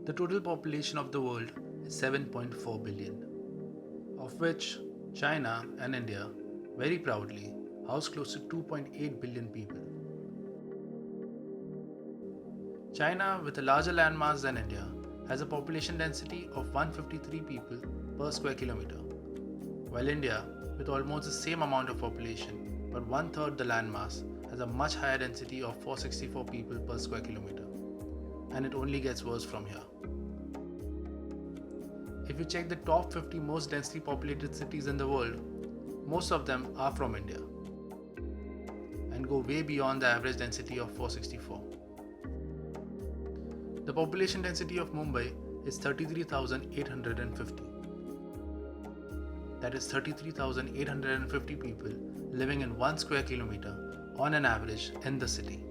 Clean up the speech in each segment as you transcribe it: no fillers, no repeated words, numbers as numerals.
The total population of the world is 7.4 billion, of which China and India very proudly house close to 2.8 billion people. China, with a larger landmass than India, has a population density of 153 people per square kilometer, while India, with almost the same amount of population but one third the landmass, has a much higher density of 464 people per square kilometer, and it only gets worse from here. If you check the top 50 most densely populated cities in the world, most of them are from India and go way beyond the average density of 464. The population density of Mumbai is 33,850. That is 33,850 people living in 1 square kilometer on an average in the city.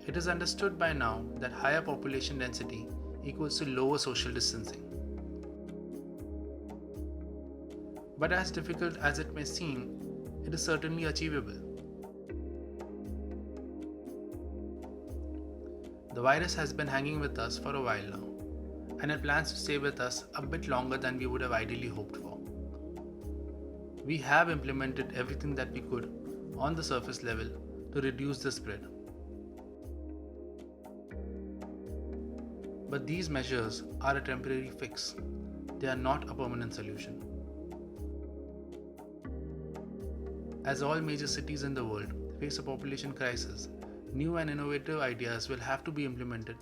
It is understood by now that higher population density equals to lower social distancing. But as difficult as it may seem, it is certainly achievable. The virus has been hanging with us for a while now, and it plans to stay with us a bit longer than we would have ideally hoped for. We have implemented everything that we could on the surface level to reduce the spread. But these measures are a temporary fix. They are not a permanent solution. As all major cities in the world face a population crisis, new and innovative ideas will have to be implemented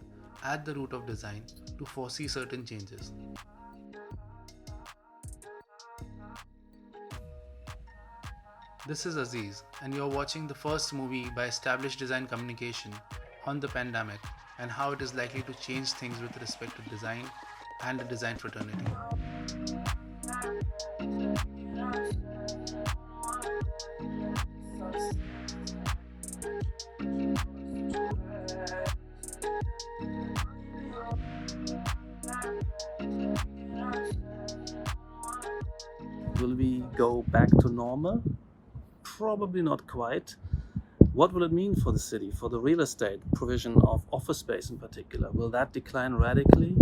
at the root of design to foresee certain changes. This is Aziz, and you're watching the first movie by Eztablish Design Communication on the pandemic and how it is likely to change things with respect to design and the design fraternity. Will we go back to normal? Probably not quite. What will it mean for the city, for the real estate provision of office space in particular? Will that decline radically?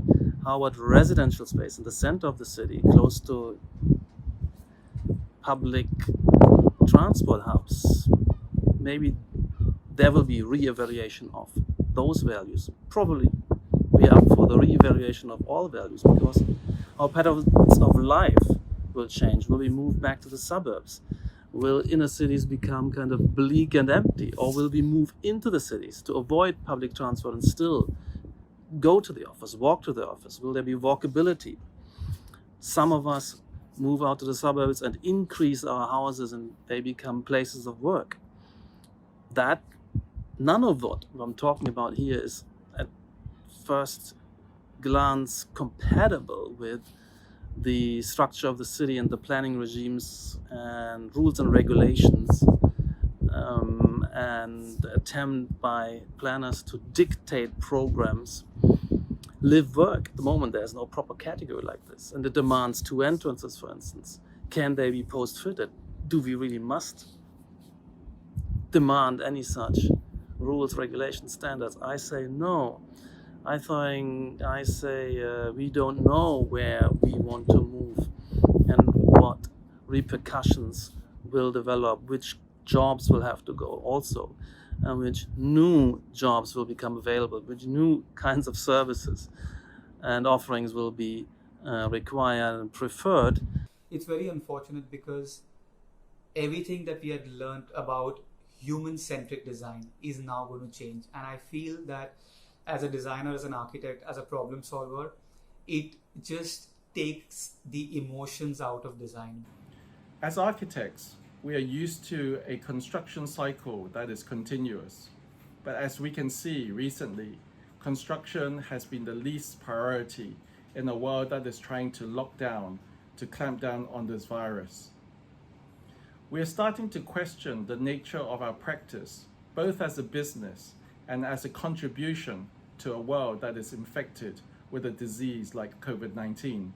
How about residential space in the center of the city, close to public transport hubs? Maybe there will be re-evaluation of those values. Probably we are up for the re-evaluation of all values because our patterns of life will change. Will we move back to the suburbs? Will inner cities become kind of bleak and empty? Or will we move into the cities to avoid public transport and still go to the office, walk to the office? Will there be walkability? Some of us move out to the suburbs and increase our houses and they become places of work. That, none of what I'm talking about here is at first glance compatible with the structure of the city and the planning regimes and rules and regulations and attempt by planners to dictate programs. Live work. At the moment there's no proper category like this, and it demands 2 entrances, for instance. Can they be post-fitted? Do we really must demand any such rules, regulations, standards? I say no. I say we don't know where we want to move and what repercussions will develop, which jobs will have to go also, and which new jobs will become available, which new kinds of services and offerings will be required and preferred. It's very unfortunate because everything that we had learned about human-centric design is now going to change, and I feel that as a designer, as an architect, as a problem solver, it just takes the emotions out of design. As architects, we are used to a construction cycle that is continuous. But as we can see recently, construction has been the least priority in a world that is trying to lock down, to clamp down on this virus. We are starting to question the nature of our practice, both as a business and as a contribution to a world that is infected with a disease like COVID-19.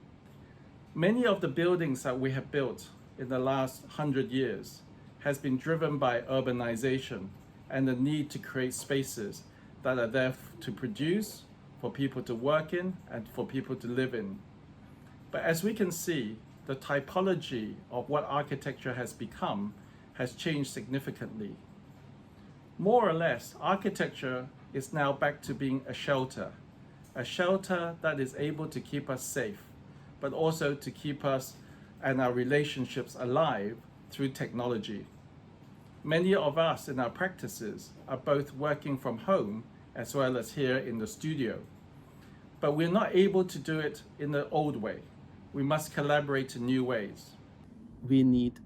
Many of the buildings that we have built in the last 100 years has been driven by urbanization and the need to create spaces that are there to produce, for people to work in, and for people to live in. But as we can see, the typology of what architecture has become has changed significantly. More or less, architecture is now back to being a shelter that is able to keep us safe, but also to keep us and our relationships alive through technology. Many of us in our practices are both working from home as well as here in the studio. But we're not able to do it in the old way. We must collaborate in new ways. We need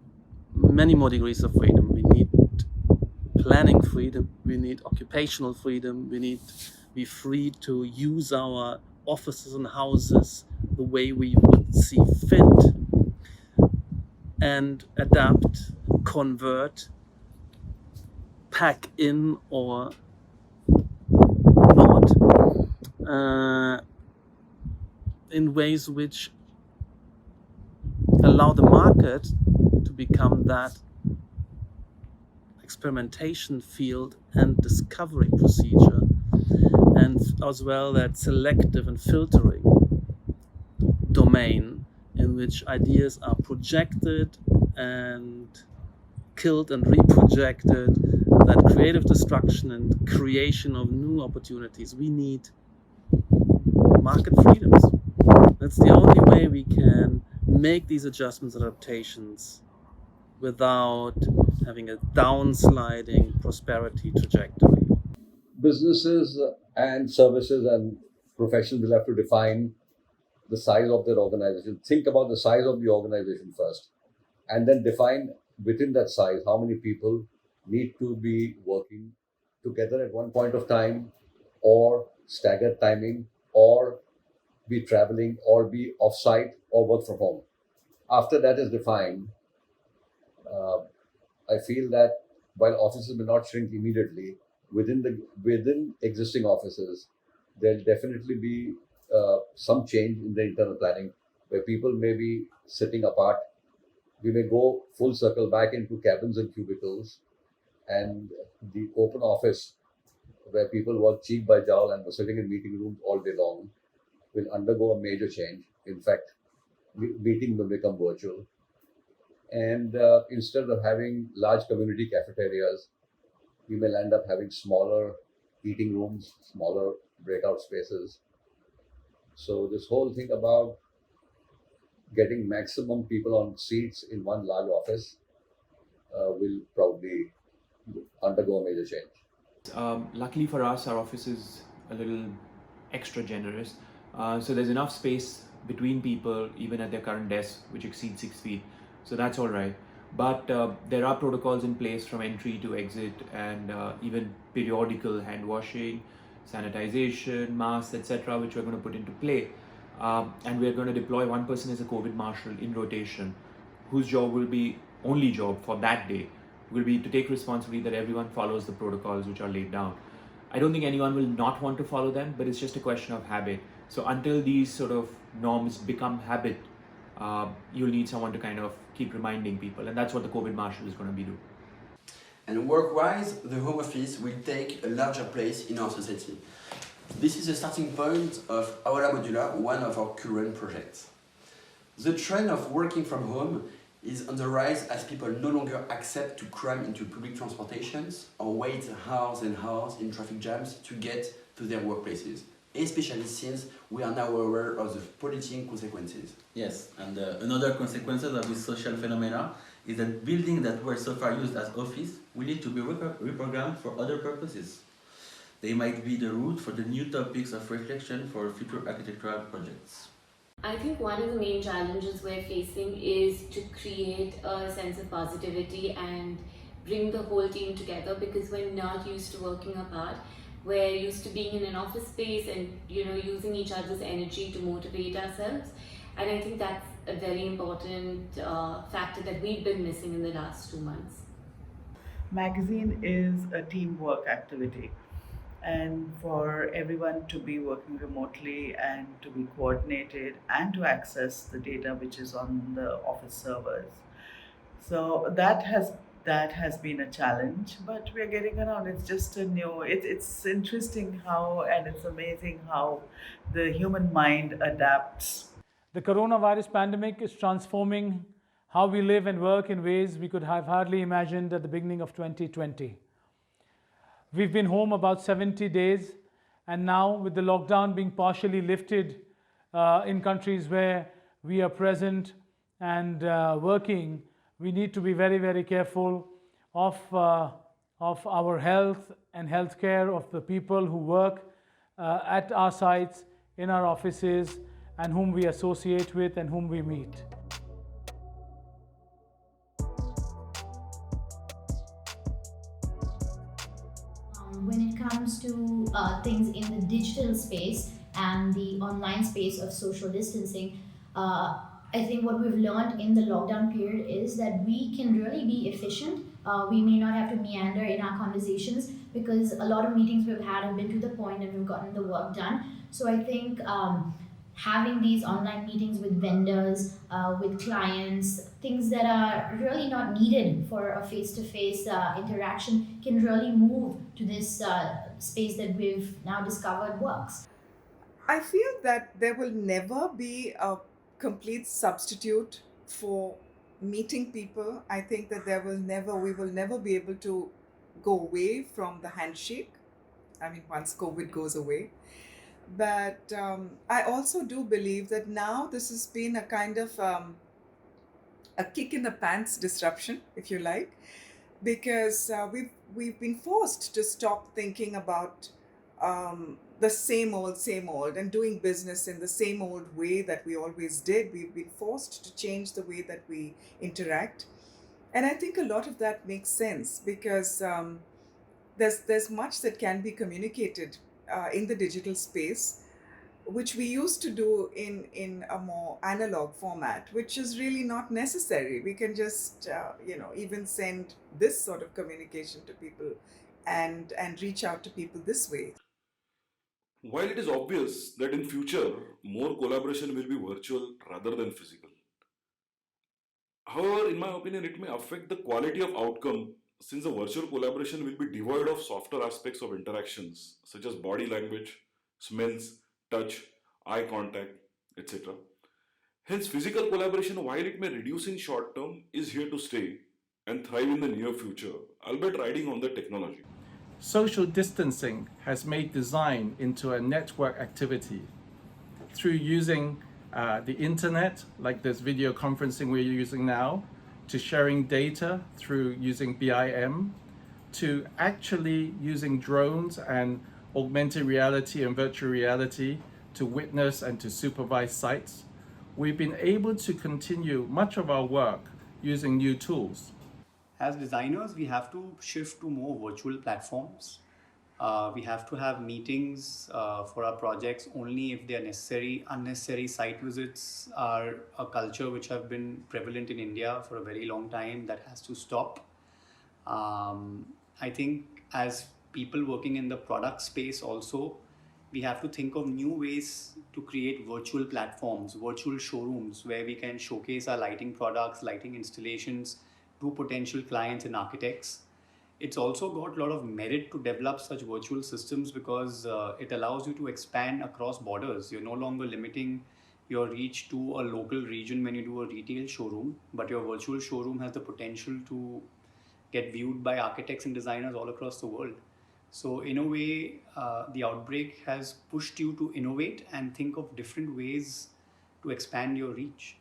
many more degrees of freedom. We need planning freedom, we need occupational freedom, we need to be free to use our offices and houses the way we would see fit, and adapt, convert, pack in or not, in ways which allow the market to become that experimentation field and discovery procedure, and as well that selective and filtering domain in which ideas are projected and killed and reprojected, that creative destruction and creation of new opportunities. We need market freedoms. That's the only way we can make these adjustments, adaptations, without having a downsliding prosperity trajectory. Businesses and services and professions will have to define the size of their organization. Think about the size of the organization first, and then define within that size how many people need to be working together at one point of time, or staggered timing, or be traveling, or be off-site, or work from home. After that is defined, I feel that while offices will not shrink immediately, within existing offices, there'll definitely be some change in the internal planning, where people may be sitting apart. We may go full circle back into cabins and cubicles, and the open office where people work cheek by jowl and were sitting in meeting rooms all day long will undergo a major change. In fact, meeting will become virtual. And instead of having large community cafeterias, we may end up having smaller eating rooms, smaller breakout spaces. So this whole thing about getting maximum people on seats in one large office will probably undergo a major change. Luckily for us, our office is a little extra generous. So there's enough space between people, even at their current desks, which exceed 6 feet. So that's all right. But there are protocols in place from entry to exit, and even periodical hand washing, sanitization, masks, etc., which we're going to put into play. And we're going to deploy one person as a COVID marshal in rotation, whose only job for that day will be to take responsibility that everyone follows the protocols which are laid down. I don't think anyone will not want to follow them, but it's just a question of habit. So until these sort of norms become habit, you'll need someone to kind of keep reminding people, and that's what the COVID marshal is going to be doing. And work-wise, the home office will take a larger place in our society. This is the starting point of Aula Modular, one of our current projects. The trend of working from home is on the rise as people no longer accept to cram into public transportations or wait hours and hours in traffic jams to get to their workplaces, especially since we are now aware of the polluting consequences. Yes, and another consequence of this social phenomena is that buildings that were so far used as office will need to be reprogrammed for other purposes. They might be the root for the new topics of reflection for future architectural projects. I think one of the main challenges we're facing is to create a sense of positivity and bring the whole team together, because we're not used to working apart. We're used to being in an office space and using each other's energy to motivate ourselves. And I think that's a very important factor that we've been missing in the last 2 months. Magazine is a teamwork activity, and for everyone to be working remotely and to be coordinated and to access the data which is on the office servers. So that has that has been a challenge, but we're getting around. It's just a new, it's interesting how, and it's amazing how the human mind adapts. The coronavirus pandemic is transforming how we live and work in ways we could have hardly imagined at the beginning of 2020. We've been home about 70 days, and now with the lockdown being partially lifted in countries where we are present and working, we need to be very, very careful of our health and healthcare of the people who work at our sites, in our offices, and whom we associate with and whom we meet. When it comes to things in the digital space and the online space of social distancing, I think what we've learned in the lockdown period is that we can really be efficient. We may not have to meander in our conversations because a lot of meetings we've had have been to the point and we've gotten the work done. So I think having these online meetings with vendors, with clients, things that are really not needed for a face-to-face interaction can really move to this space that we've now discovered works. I feel that there will never be a complete substitute for meeting people. I think that we will never be able to go away from the handshake. I mean, once COVID goes away. But I also do believe that now this has been a kind of a kick in the pants disruption, if you like, because we've been forced to stop thinking about the same old, and doing business in the same old way that we always did. We've been forced to change the way that we interact, and I think a lot of that makes sense because there's much that can be communicated in the digital space, which we used to do in a more analog format, which is really not necessary. We can just even send this sort of communication to people and reach out to people this way. While it is obvious that in future more collaboration will be virtual rather than physical, however, in my opinion, it may affect the quality of outcome since the virtual collaboration will be devoid of softer aspects of interactions such as body language, smells, touch, eye contact, etc. Hence, physical collaboration, while it may reduce in short term, is here to stay and thrive in the near future, albeit riding on the technology. Social distancing has made design into a network activity through using the internet, like this video conferencing we're using now, to sharing data through using BIM, to actually using drones and augmented reality and virtual reality to witness and to supervise sites. We've been able to continue much of our work using new tools. As designers, we have to shift to more virtual platforms. We have to have meetings for our projects only if they are necessary. Unnecessary site visits are a culture which have been prevalent in India for a very long time. That has to stop. I think as people working in the product space also, we have to think of new ways to create virtual platforms, virtual showrooms where we can showcase our lighting products, lighting installations to potential clients and architects. It's also got a lot of merit to develop such virtual systems because it allows you to expand across borders. You're no longer limiting your reach to a local region when you do a retail showroom, but your virtual showroom has the potential to get viewed by architects and designers all across the world. So in a way, the outbreak has pushed you to innovate and think of different ways to expand your reach.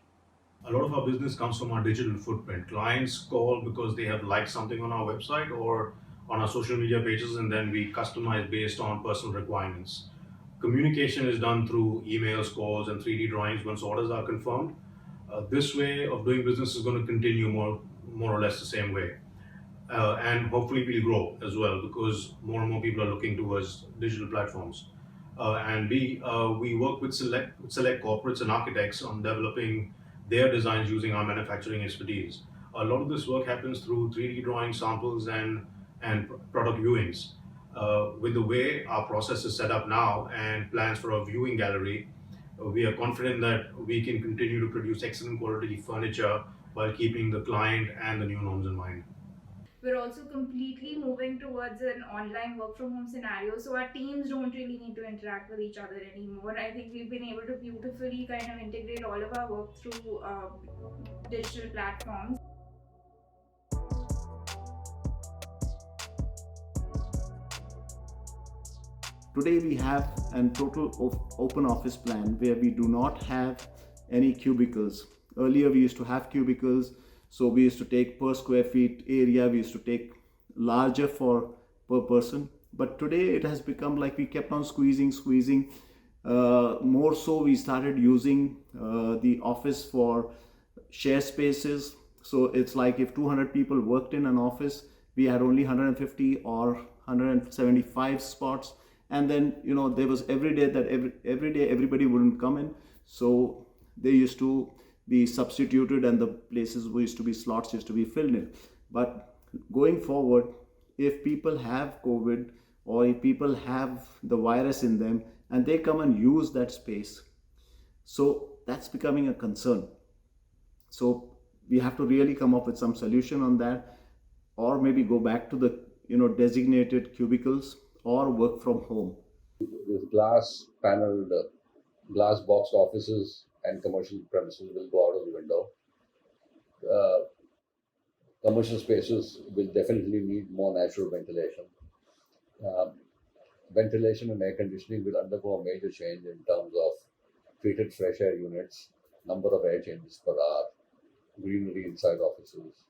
A lot of our business comes from our digital footprint. Clients call because they have liked something on our website or on our social media pages, and then we customize based on personal requirements. Communication is done through emails, calls, and 3D drawings once orders are confirmed. This way of doing business is going to continue more or less the same way. And hopefully we'll grow as well because more and more people are looking towards digital platforms. And we work with select corporates and architects on developing their designs using our manufacturing expertise. A lot of this work happens through 3D drawing samples and product viewings. With the way our process is set up now and plans for a viewing gallery, we are confident that we can continue to produce excellent quality furniture while keeping the client and the new norms in mind. We're also completely moving towards an online work from home scenario, so our teams don't really need to interact with each other anymore. I think we've been able to beautifully kind of integrate all of our work through digital platforms. Today we have a total open office plan where we do not have any cubicles. Earlier we used to have cubicles, so we used to take per square feet area, we used to take larger for per person. But today it has become like we kept on squeezing. More so we started using the office for share spaces. So it's like if 200 people worked in an office, we had only 150 or 175 spots. And then, you know, there was every day everybody wouldn't come in. So they used to be substituted and the places used to be slots used to be filled in. But going forward, if people have COVID or if people have the virus in them and they come and use that space, so that's becoming a concern. So we have to really come up with some solution on that, or maybe go back to the designated cubicles or work from home. This glass paneled, glass boxed offices and commercial premises will go out of the window. Commercial spaces will definitely need more natural ventilation. Ventilation and air conditioning will undergo a major change in terms of treated fresh air units, number of air changes per hour, greenery inside offices,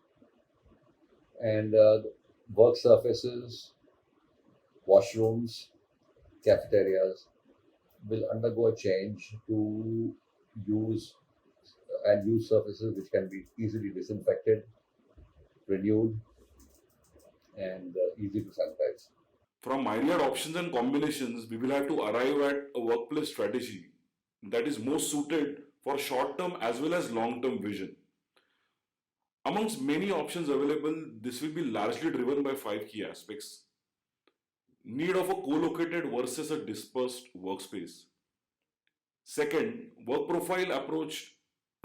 and work surfaces, washrooms, cafeterias will undergo a change to use surfaces which can be easily disinfected, renewed, and easy to sanitize. From myriad options and combinations, we will have to arrive at a workplace strategy that is most suited for short-term as well as long-term vision. Amongst many options available, this will be largely driven by 5 key aspects. Need of a co-located versus a dispersed workspace. Second, work profile approach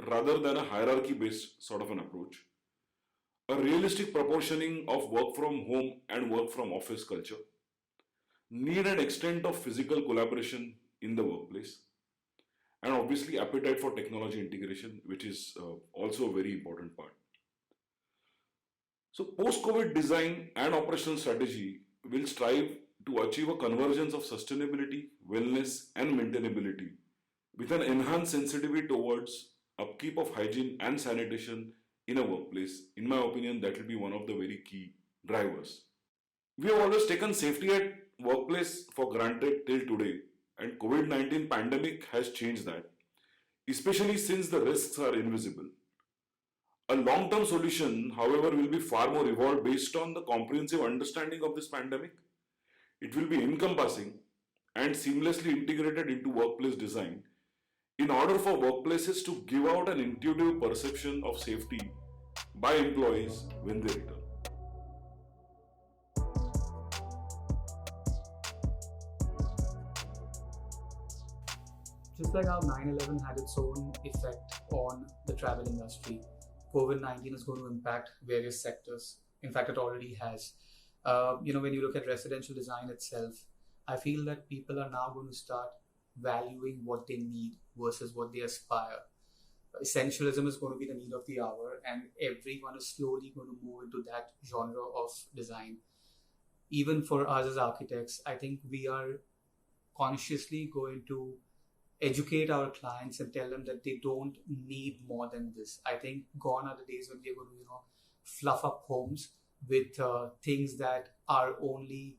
rather than a hierarchy-based sort of an approach. A realistic proportioning of work from home and work from office culture. Need and extent of physical collaboration in the workplace. And obviously appetite for technology integration, which is also a very important part. So post-COVID design and operational strategy will strive to achieve a convergence of sustainability, wellness and maintainability with an enhanced sensitivity towards upkeep of hygiene and sanitation in a workplace. In my opinion, that will be one of the very key drivers. We have always taken safety at workplace for granted till today, and COVID-19 pandemic has changed that, especially since the risks are invisible. A long-term solution, however, will be far more evolved based on the comprehensive understanding of this pandemic. It will be encompassing and seamlessly integrated into workplace design in order for workplaces to give out an intuitive perception of safety by employees when they return. Just like how 9/11 had its own effect on the travel industry, COVID-19 is going to impact various sectors. In fact, it already has. When you look at residential design itself, I feel that people are now going to start valuing what they need versus what they aspire. Essentialism is going to be the need of the hour, and everyone is slowly going to move into that genre of design. Even for us as architects, I think we are consciously going to educate our clients and tell them that they don't need more than this. I think gone are the days when we're going to, fluff up homes with things that are only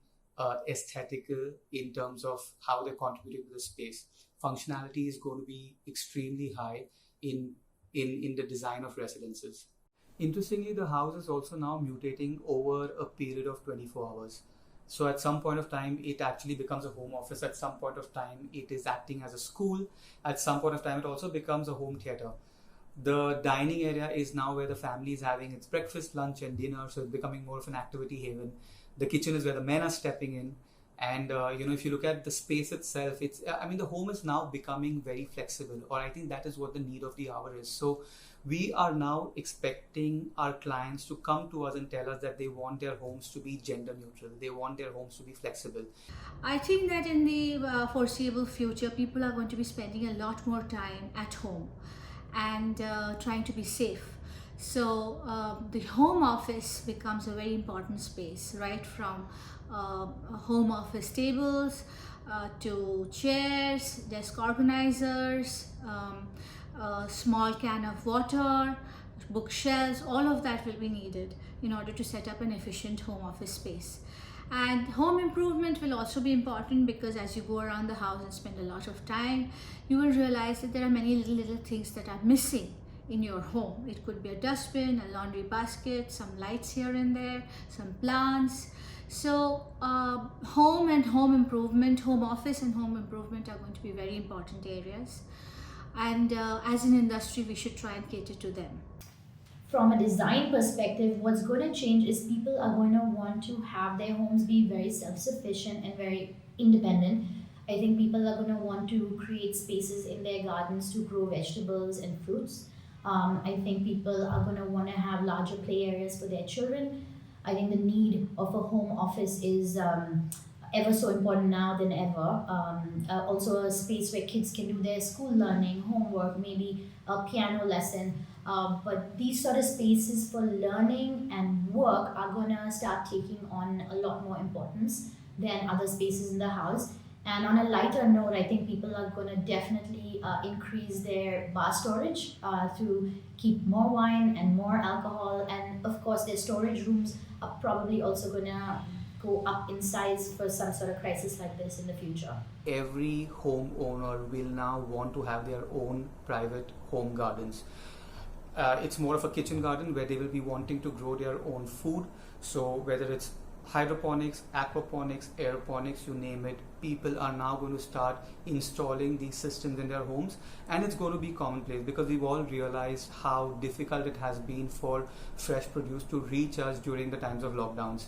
aesthetical in terms of how they're contributing to the space. Functionality is going to be extremely high in the design of residences. Interestingly, the house is also now mutating over a period of 24 hours. So at some point of time, it actually becomes a home office. At some point of time, it is acting as a school. At some point of time, it also becomes a home theater. The dining area is now where the family is having its breakfast, lunch and dinner. So it's becoming more of an activity haven. The kitchen is where the men are stepping in. And if you look at the space itself, the home is now becoming very flexible, or I think that is what the need of the hour is. So we are now expecting our clients to come to us and tell us that they want their homes to be gender neutral. They want their homes to be flexible. I think that in the foreseeable future, people are going to be spending a lot more time at home and trying to be safe. So the home office becomes a very important space, right from home office tables to chairs, desk organizers, a small can of water, bookshelves, all of that will be needed in order to set up an efficient home office space. And home improvement will also be important, because as you go around the house and spend a lot of time, you will realize that there are many little things that are missing in your home. It could be a dustbin, a laundry basket, some lights here and there, some plants. So home and home improvement, home office and home improvement are going to be very important areas. And as an industry, we should try and cater to them. From a design perspective, what's going to change is people are going to want to have their homes be very self-sufficient and very independent. I think people are going to want to create spaces in their gardens to grow vegetables and fruits. I think people are going to want to have larger play areas for their children. I think the need of a home office is ever so important now than ever. Also a space where kids can do their school learning, homework, maybe a piano lesson. But these sort of spaces for learning and work are going to start taking on a lot more importance than other spaces in the house. And on a lighter note, I think people are going to definitely increase their bar storage to keep more wine and more alcohol. And of course, their storage rooms are probably also going to go up in size for some sort of crisis like this in the future. Every homeowner will now want to have their own private home gardens. It's more of a kitchen garden where they will be wanting to grow their own food. So whether it's hydroponics, aquaponics, aeroponics, you name it, people are now going to start installing these systems in their homes, and it's going to be commonplace because we've all realized how difficult it has been for fresh produce to reach us during the times of lockdowns.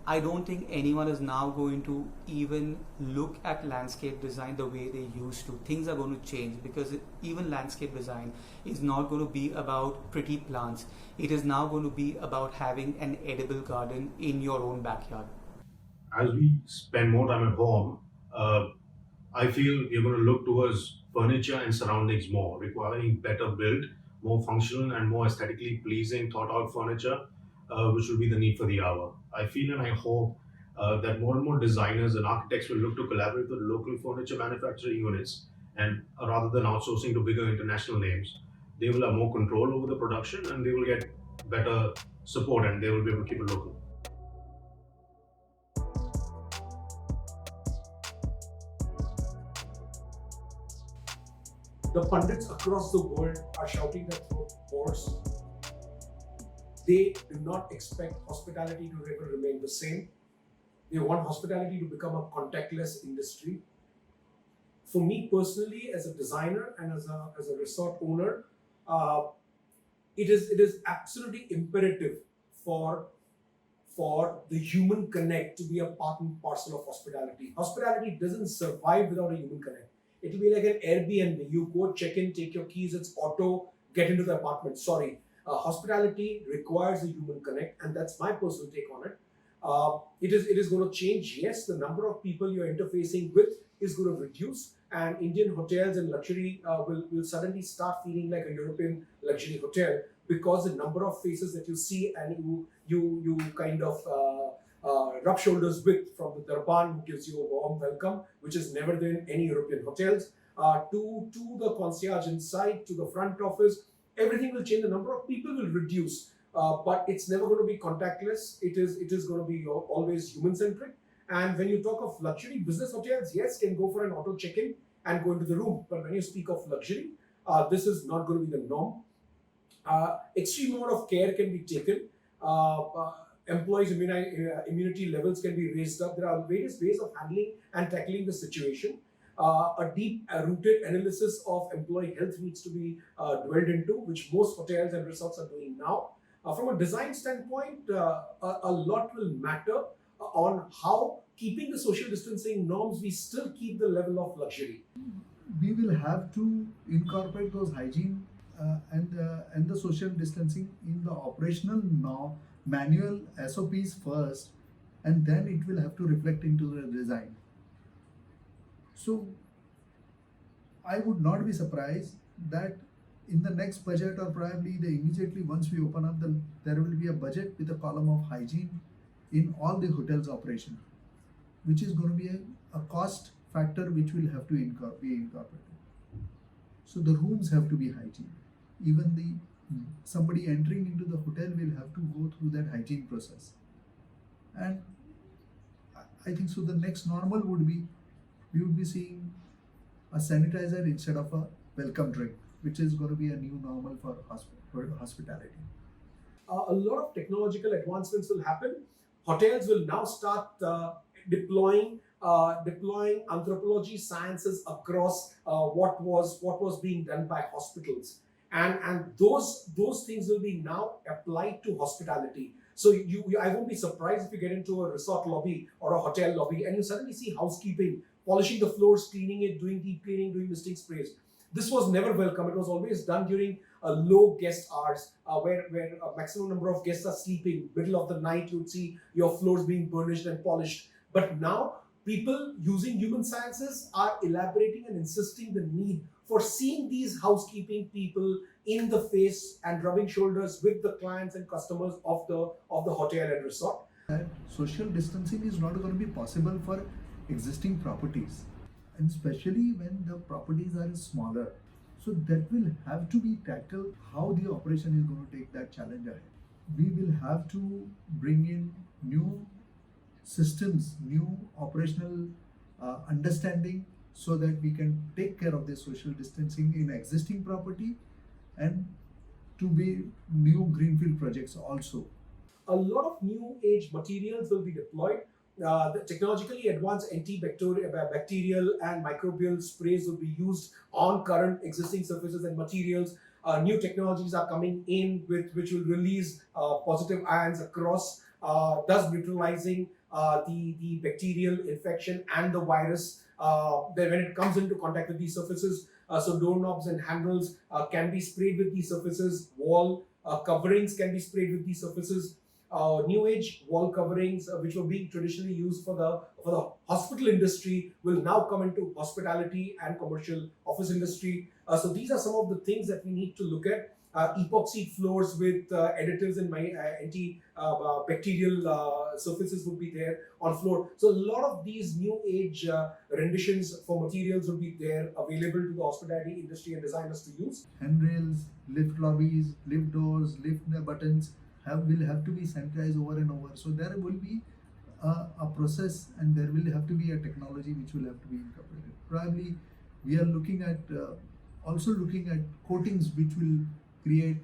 I don't think anyone is now going to even look at landscape design the way they used to. Things are going to change because even landscape design is not going to be about pretty plants. It is now going to be about having an edible garden in your own backyard. As we spend more time at home, I feel we're going to look towards furniture and surroundings more, requiring better built, more functional and more aesthetically pleasing, thought out furniture, which will be the need for the hour. I feel and I hope that more and more designers and architects will look to collaborate with local furniture manufacturing units, and rather than outsourcing to bigger international names, they will have more control over the production and they will get better support and they will be able to keep it local. The pundits across the world are shouting that through horse. They do not expect hospitality to ever remain the same. They want hospitality to become a contactless industry. For me personally, as a designer and as a resort owner, it is absolutely imperative for the human connect to be a part and parcel of hospitality. Hospitality doesn't survive without a human connect. It will be like an Airbnb. You go check in, take your keys, it's auto, get into the apartment. Sorry. Hospitality requires a human connect, and that's my personal take on it. It is going to change. Yes, the number of people you're interfacing with is going to reduce, and Indian hotels and luxury will suddenly start feeling like a European luxury hotel, because the number of faces that you see and you kind of rub shoulders with, from the Darban who gives you a warm welcome, which is never there in any European hotels, to the concierge inside, to the front office. Everything will change. The number of people will reduce, but it's never going to be contactless. It is going to be always human-centric. And when you talk of luxury, business hotels, yes, can go for an auto check-in and go into the room. But when you speak of luxury, this is not going to be the norm. Extreme amount of care can be taken. Employees' immunity levels can be raised up. There are various ways of handling and tackling the situation. A deep-rooted analysis of employee health needs to be dwelled into, which most hotels and resorts are doing now. From a design standpoint, a lot will matter. on how, keeping the social distancing norms, we still keep the level of luxury. We will have to incorporate those hygiene and the social distancing in the operational manual SOPs first, and then it will have to reflect into the design. So I would not be surprised that in the next budget, or probably immediately once we open up, there will be a budget with a column of hygiene in all the hotels operation, which is going to be a cost factor which will have to be incorporated. So the rooms have to be hygiene. Even somebody entering into the hotel will have to go through that hygiene process. And I think so the next normal would be, we would be seeing a sanitizer instead of a welcome drink, which is going to be a new normal for hospitality. A lot of technological advancements will happen. Hotels will now start deploying anthropology sciences across what was being done by hospitals, and those things will be now applied to hospitality. So I won't be surprised if you get into a resort lobby or a hotel lobby and you suddenly see housekeeping polishing the floors, cleaning it, doing deep cleaning, doing misting sprays. This was never welcome. It was always done during low guest hours, where a maximum number of guests are sleeping. Middle of the night, you'd see your floors being burnished and polished. But now, people using human sciences are elaborating and insisting the need for seeing these housekeeping people in the face and rubbing shoulders with the clients and customers of the hotel and resort. That social distancing is not going to be possible for existing properties, and especially when the properties are smaller. So that will have to be tackled, how the operation is going to take that challenge ahead. We will have to bring in new systems, new operational understanding, so that we can take care of the social distancing in existing property, and to be new greenfield projects also. A lot of new age materials will be deployed. The technologically advanced antibacterial and microbial sprays will be used on current existing surfaces and materials. New technologies are coming in which will release positive ions across, thus neutralizing the bacterial infection and the virus when it comes into contact with these surfaces. So doorknobs and handles can be sprayed with these surfaces. Wall coverings can be sprayed with these surfaces. New age wall coverings, which were being traditionally used for the hospital industry, will now come into hospitality and commercial office industry. So these are some of the things that we need to look at. Epoxy floors with additives and antibacterial surfaces would be there on floor. So a lot of these new age renditions for materials will be there, available to the hospitality industry and designers to use. Handrails, lift lobbies, lift doors, lift buttons will have to be sanitized over and over. So there will be a process, and there will have to be a technology which will have to be incorporated. Probably we are looking at also looking at coatings which will create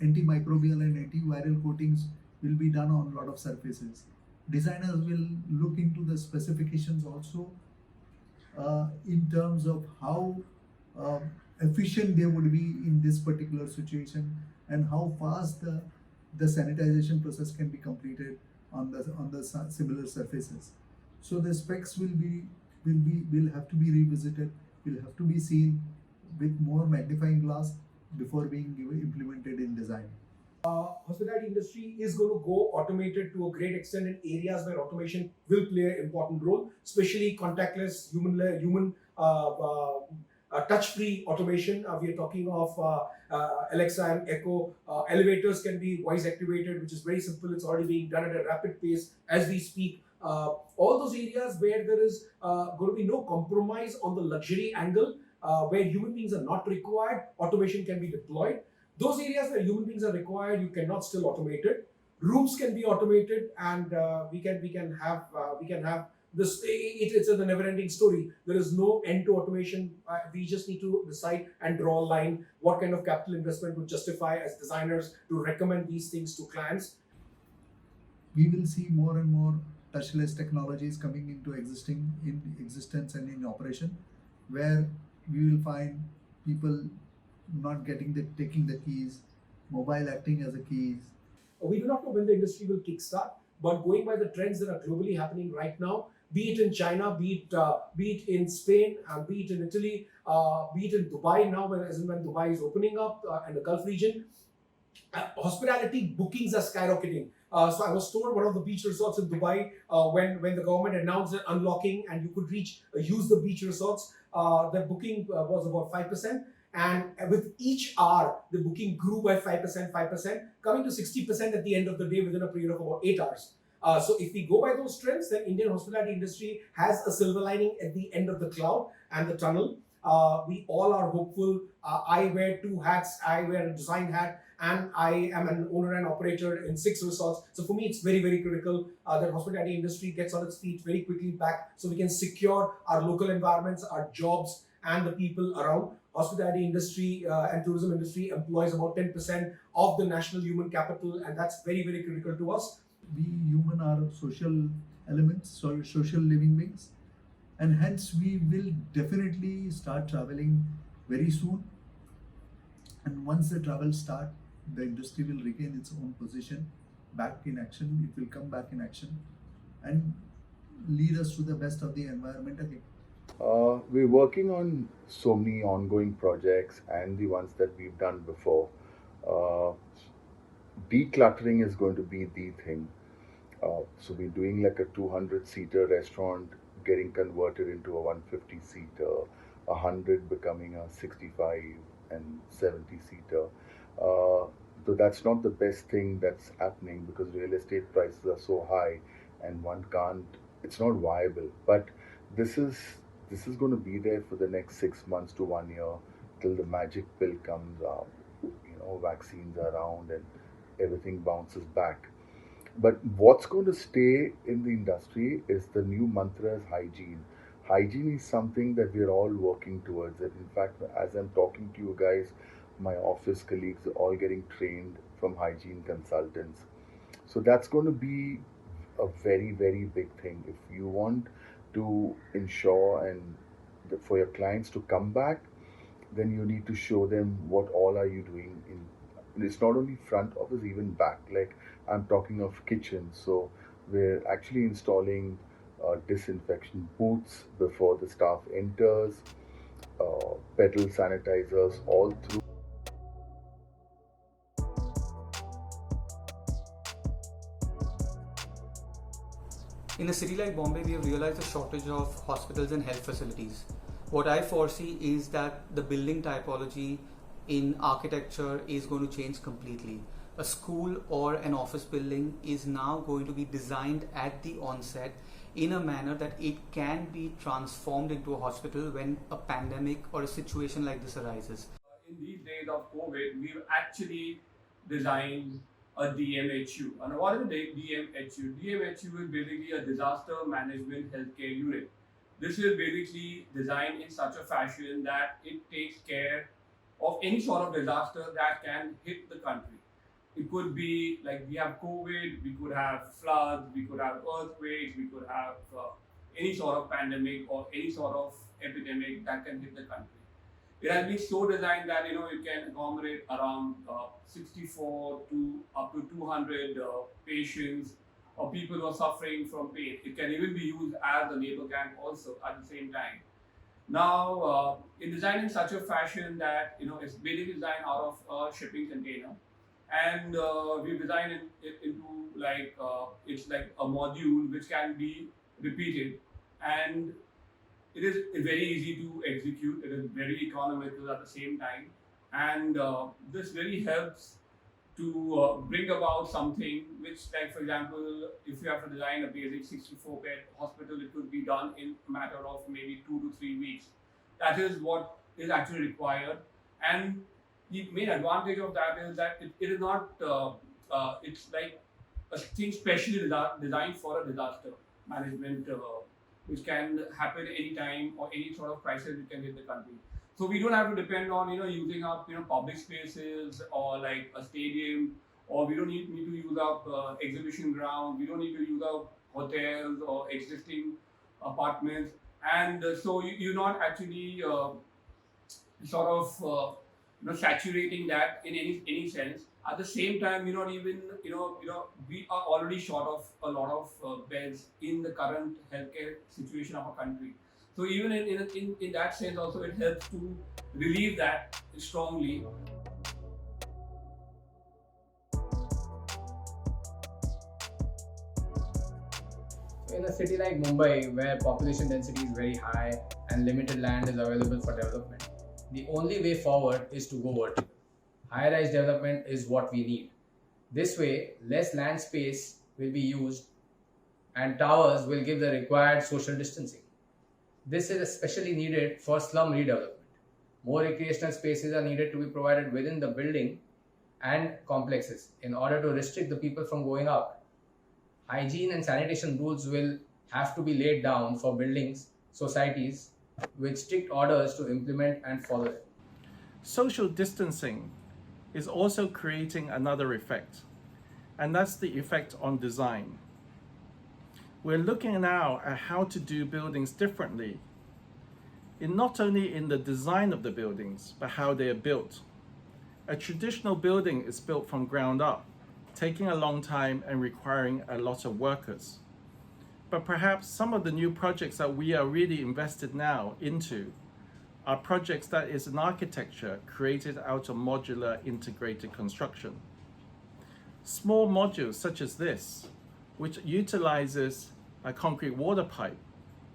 antimicrobial and antiviral coatings will be done on a lot of surfaces. Designers will look into the specifications also in terms of how efficient they would be in this particular situation, and how fast the sanitization process can be completed on the similar surfaces. So the specs will have to be revisited, will have to be seen with more magnifying glass before being implemented in design. Hospitality industry is going to go automated to a great extent in areas where automation will play an important role, especially contactless, human touch-free automation. We are talking of Alexa and Echo. Elevators can be voice activated, which is very simple. It's already being done at a rapid pace as we speak. All those areas where there is going to be no compromise on the luxury angle, where human beings are not required, automation can be deployed. Those areas where human beings are required, you cannot still automate it. Rooms can be automated, and we can have this. It's a never-ending story. There is no end to automation. We just need to decide and draw a line. What kind of capital investment would justify as designers to recommend these things to clients? We will see more and more touchless technologies coming into existence and in operation, where we will find people not taking the keys, mobile acting as a keys. We do not know when the industry will kickstart, but going by the trends that are globally happening right now, be it in China, be it in Spain, be it in Italy, be it in Dubai now, as and when Dubai is opening up and the Gulf region, hospitality bookings are skyrocketing. So I was told one of the beach resorts in Dubai, when the government announced the unlocking and you could use the beach resorts, the booking was about 5%. And with each hour, the booking grew by 5%, 5%, coming to 60% at the end of the day within a period of about 8 hours. So if we go by those trends, then Indian hospitality industry has a silver lining at the end of the cloud and the tunnel. We all are hopeful. I wear two hats. I wear a design hat, and I am an owner and operator in 6 resorts. So for me, it's very, very critical that hospitality industry gets on its feet very quickly back, so we can secure our local environments, our jobs, and the people around. Hospitality industry and tourism industry employs about 10% of the national human capital, and that's very, very critical to us. We human are social elements, social living beings, and hence we will definitely start traveling very soon. And once the travel start, the industry will regain its own position back in action. It will come back in action and lead us to the best of the environment again. We're working on so many ongoing projects and the ones that we've done before. Uh, Decluttering is going to be the thing. So we're doing like a 200-seater restaurant getting converted into a 150-seater, 100 becoming a 65 and 70-seater. So that's not the best thing that's happening because real estate prices are so high and one can't, it's not viable. But this is this is going to be there for the next 6 months to 1 year till the magic pill comes out. Vaccines are around and everything bounces back. But what's going to stay in the industry is the new mantra is hygiene. Hygiene is something that we're all working towards it. In fact, as I'm talking to you guys, my office colleagues are all getting trained from hygiene consultants. So that's going to be a very, very big thing. If you want to ensure and for your clients to come back, then you need to show them what all are you doing in. It's not only front office, even back. Like I'm talking of kitchens. So we're actually installing disinfection booths before the staff enters, pedal sanitizers all through. In a city like Bombay, we have realized the shortage of hospitals and health facilities. What I foresee is that the building typology in architecture is going to change completely. A school or an office building is now going to be designed at the onset in a manner that it can be transformed into a hospital when a pandemic or a situation like this arises. In these days of COVID, we've actually designed a DMHU. And what is a DMHU? DMHU is basically a disaster management healthcare unit. This is basically designed in such a fashion that it takes care of any sort of disaster that can hit the country. It could be like we have COVID, we could have floods, we could have earthquakes, we could have any sort of pandemic or any sort of epidemic that can hit the country. It has been so designed that it can accommodate around 64 to up to 200 patients or people who are suffering from pain. It can even be used as a labor camp also at the same time. Now, it's designed in such a fashion that it's basically designed out of a shipping container, and we've designed it into it's like a module which can be repeated, and it is very easy to execute. It is very economical at the same time, and this really helps to bring about something which, like for example, if you have to design a basic 64-bed hospital, it could be done in a matter of maybe 2 to 3 weeks. That is what is actually required, and the main advantage of that is that it is not. It's like a thing specially designed for a disaster management, which can happen anytime or any sort of crisis which can hit the country. So we don't have to depend on using up public spaces or like a stadium, or we don't need to use up exhibition ground. We don't need to use up hotels or existing apartments, and so you're not actually sort of saturating that in any sense. At the same time, we're not even, we are already short of a lot of beds in the current healthcare situation of our country. So even in that sense also, it helps to relieve that strongly. In a city like Mumbai, where population density is very high and limited land is available for development, the only way forward is to go vertical. High-rise development is what we need. This way, less land space will be used and towers will give the required social distancing. This is especially needed for slum redevelopment. More recreational spaces are needed to be provided within the building and complexes in order to restrict the people from going out. Hygiene and sanitation rules will have to be laid down for buildings, societies, with strict orders to implement and follow it. Social distancing is also creating another effect, and that's the effect on design. We're looking now at how to do buildings differently, not only in the design of the buildings, but how they are built. A traditional building is built from ground up, taking a long time and requiring a lot of workers. But perhaps some of the new projects that we are really invested now into are projects that is an architecture created out of modular integrated construction. Small modules such as this, which utilizes a concrete water pipe,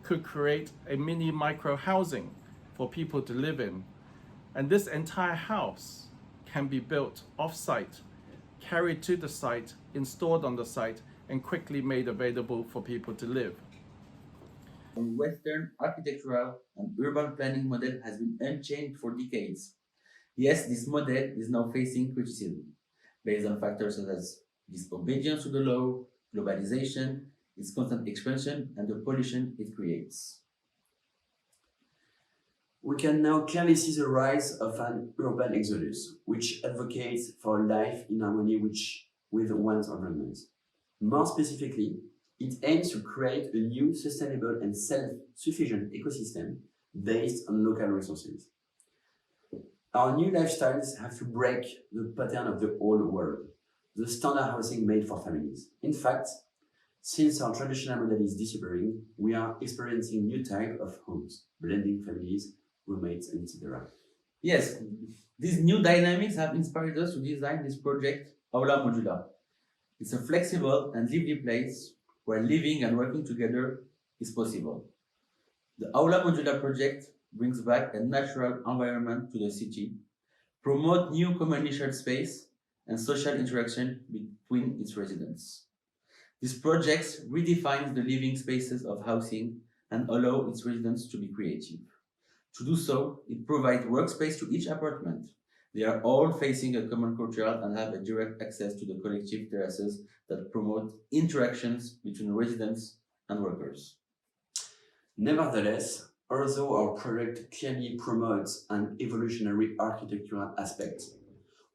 could create a mini micro housing for people to live in. And this entire house can be built off-site, carried to the site, installed on the site, and quickly made available for people to live. The Western architectural and urban planning model has been unchanged for decades. Yes, this model is now facing criticism based on factors such as disobedience to the law, globalization, its constant expansion, and the pollution it creates. We can now clearly see the rise of an urban exodus, which advocates for life in harmony with one's environment. More specifically, it aims to create a new sustainable and self-sufficient ecosystem based on local resources. Our new lifestyles have to break the pattern of the old world, the standard housing made for families. In fact, since our traditional model is disappearing, we are experiencing new type of homes, blending families, roommates, and etc. Yes, these new dynamics have inspired us to design this project, Aula Modular. It's a flexible and lively place where living and working together is possible. The Aula Modular project brings back a natural environment to the city, promote new commonly shared space and social interaction between its residents. This project redefines the living spaces of housing and allow its residents to be creative. To do so, it provides workspace to each apartment. They are all facing a common courtyard and have a direct access to the collective terraces that promote interactions between residents and workers. Nevertheless, although our project clearly promotes an evolutionary architectural aspect,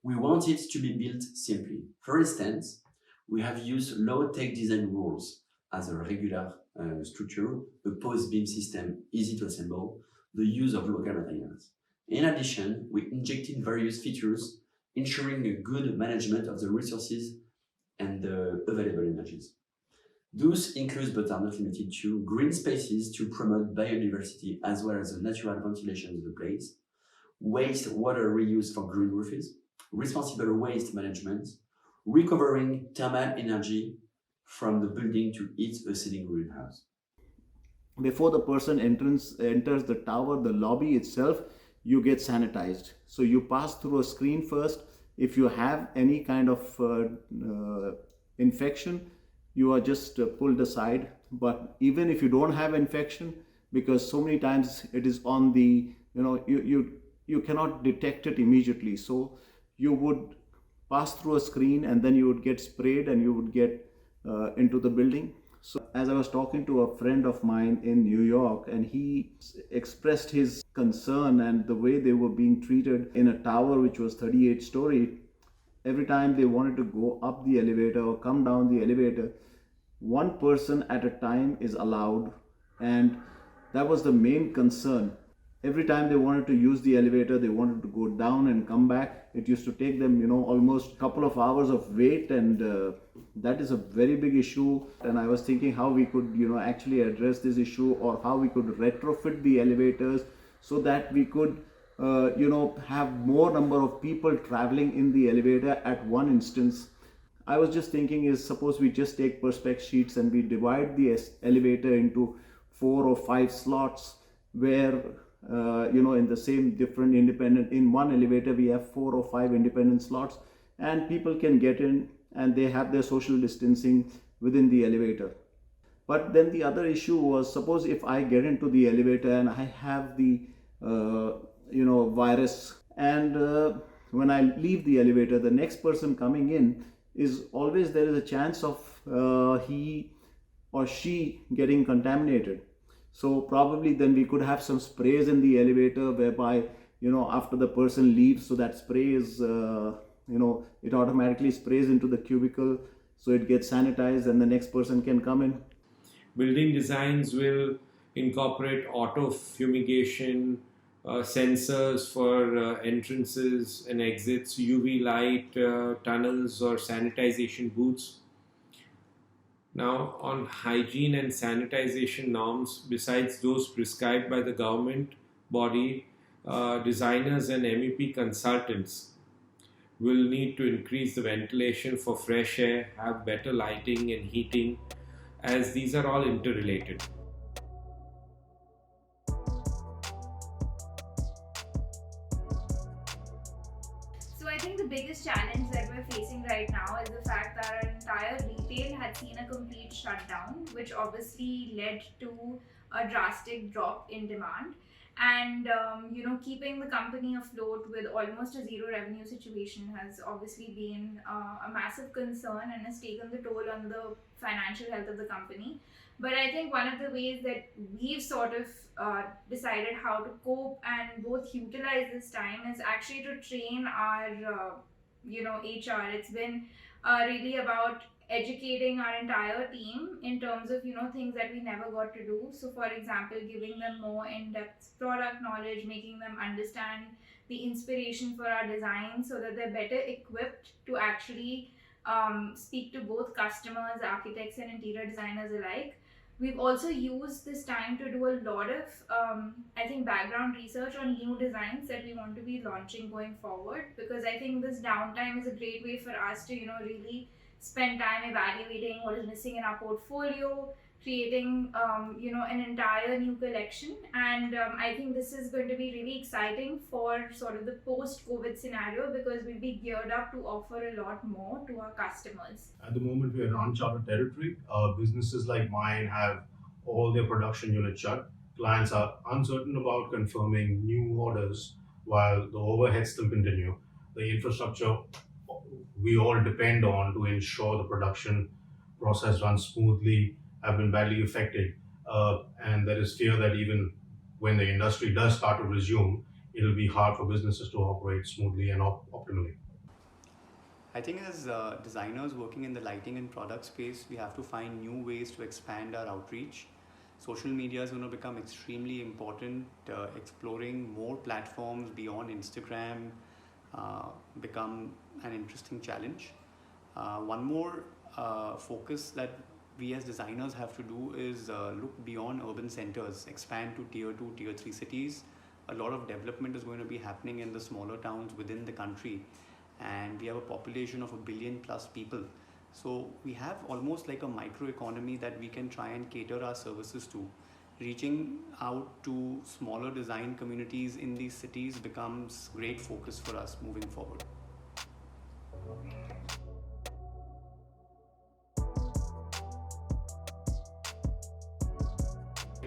we want it to be built simply. For instance, we have used low-tech design rules as a regular structure, a post-beam system easy to assemble, the use of local materials. In addition, we injected various features ensuring a good management of the resources and the available energies. Those include, but are not limited to, green spaces to promote biodiversity as well as the natural ventilation of the place, wastewater reuse for green roofs, responsible waste management, recovering thermal energy from the building to heat a sitting greenhouse. Before the person enters the tower, the lobby itself, you get sanitized. So you pass through a screen first. If you have any kind of infection, you are just pulled aside. But even if you don't have infection, because so many times it is on the, you cannot detect it immediately. So you would pass through a screen and then you would get sprayed and you would get into the building. So as I was talking to a friend of mine in New York, and he expressed his concern and the way they were being treated in a tower which was 38 story. Every time they wanted to go up the elevator or come down the elevator, one person at a time is allowed, and that was the main concern. Every time they wanted to use the elevator, they wanted to go down and come back. It used to take them, almost a couple of hours of wait, and that is a very big issue. And I was thinking how we could, actually address this issue, or how we could retrofit the elevators so that we could, have more number of people traveling in the elevator at one instance. I was just thinking is, suppose we just take perspex sheets and we divide the elevator into 4 or 5 slots, where in the same different independent, in one elevator we have 4 or 5 independent slots, and people can get in and they have their social distancing within the elevator. But then the other issue was, suppose if I get into the elevator and I have the virus, and when I leave the elevator, the next person coming in is always, there is a chance of he or she getting contaminated. So probably then we could have some sprays in the elevator, whereby after the person leaves, so that spray is it automatically sprays into the cubicle, so it gets sanitized and the next person can come in. Building designs will incorporate auto fumigation, sensors for entrances and exits, UV light, tunnels or sanitization booths. Now, on hygiene and sanitization norms, besides those prescribed by the government body, designers and MEP consultants will need to increase the ventilation for fresh air, have better lighting and heating, as these are all interrelated. So I think the biggest challenge that we're facing right now is the fact that our entire retail had seen a complete shutdown, which obviously led to a drastic drop in demand. And keeping the company afloat with almost a zero revenue situation has obviously been a massive concern and has taken the toll on the financial health of the company. But I think one of the ways that we've sort of decided how to cope and both utilize this time is actually to train our HR. It's been really about educating our entire team in terms of things that we never got to do. So for example, giving them more in-depth product knowledge, making them understand the inspiration for our design so that they're better equipped to actually speak to both customers, architects and interior designers alike. We've also used this time to do a lot of background research on new designs that we want to be launching going forward, because I think this downtime is a great way for us to really spend time evaluating what is missing in our portfolio, creating an entire new collection. And I think this is going to be really exciting for sort of the post-COVID scenario, because we'll be geared up to offer a lot more to our customers. At the moment, we are in uncharted territory. Businesses like mine have all their production units shut. Clients are uncertain about confirming new orders while the overheads still continue. The infrastructure we all depend on to ensure the production process runs smoothly have been badly affected. And there is fear that even when the industry does start to resume, it'll be hard for businesses to operate smoothly and optimally. I think as designers working in the lighting and product space, we have to find new ways to expand our outreach. Social media is going to become extremely important. Exploring more platforms beyond Instagram become an interesting challenge. One more focus that we as designers have to do is look beyond urban centers, expand to tier 2, tier 3 cities. A lot of development is going to be happening in the smaller towns within the country, and we have a population of 1 billion plus people. So we have almost like a micro economy that we can try and cater our services to. Reaching out to smaller design communities in these cities becomes great focus for us moving forward.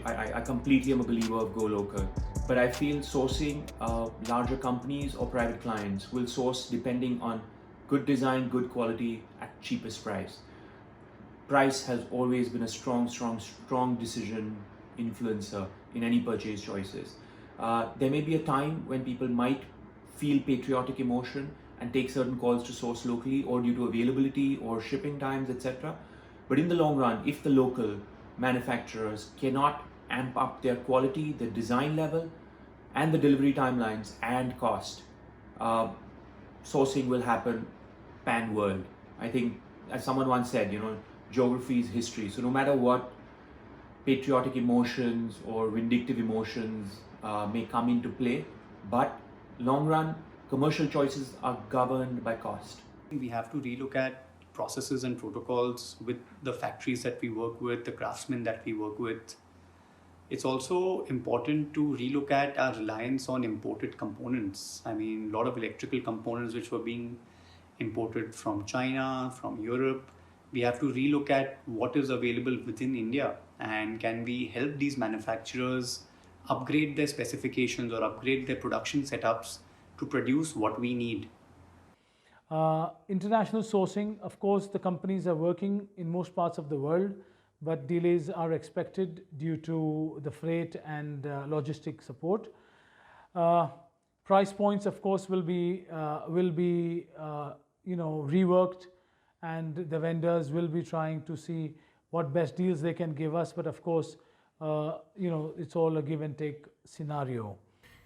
I completely am a believer of go local, but I feel sourcing larger companies or private clients will source depending on good design, good quality at cheapest price. Price has always been a strong decision influencer in any purchase choices. There may be a time when people might feel patriotic emotion and take certain calls to source locally, or due to availability or shipping times, etc. But in the long run, if the local manufacturers cannot amp up their quality, their design level, and the delivery timelines and cost, sourcing will happen pan world. I think, as someone once said, geography is history. So no matter what patriotic emotions or vindictive emotions may come into play, but long run, commercial choices are governed by cost. We have to relook at processes and protocols with the factories that we work with, the craftsmen that we work with. It's also important to relook at our reliance on imported components. I mean, a lot of electrical components which were being imported from China, from Europe. We have to relook at what is available within India, and can we help these manufacturers upgrade their specifications or upgrade their production setups to produce what we need. International sourcing, of course, the companies are working in most parts of the world, but delays are expected due to the freight and logistic support. Price points, of course, will be reworked, and the vendors will be trying to see what best deals they can give us. But of course, it's all a give and take scenario.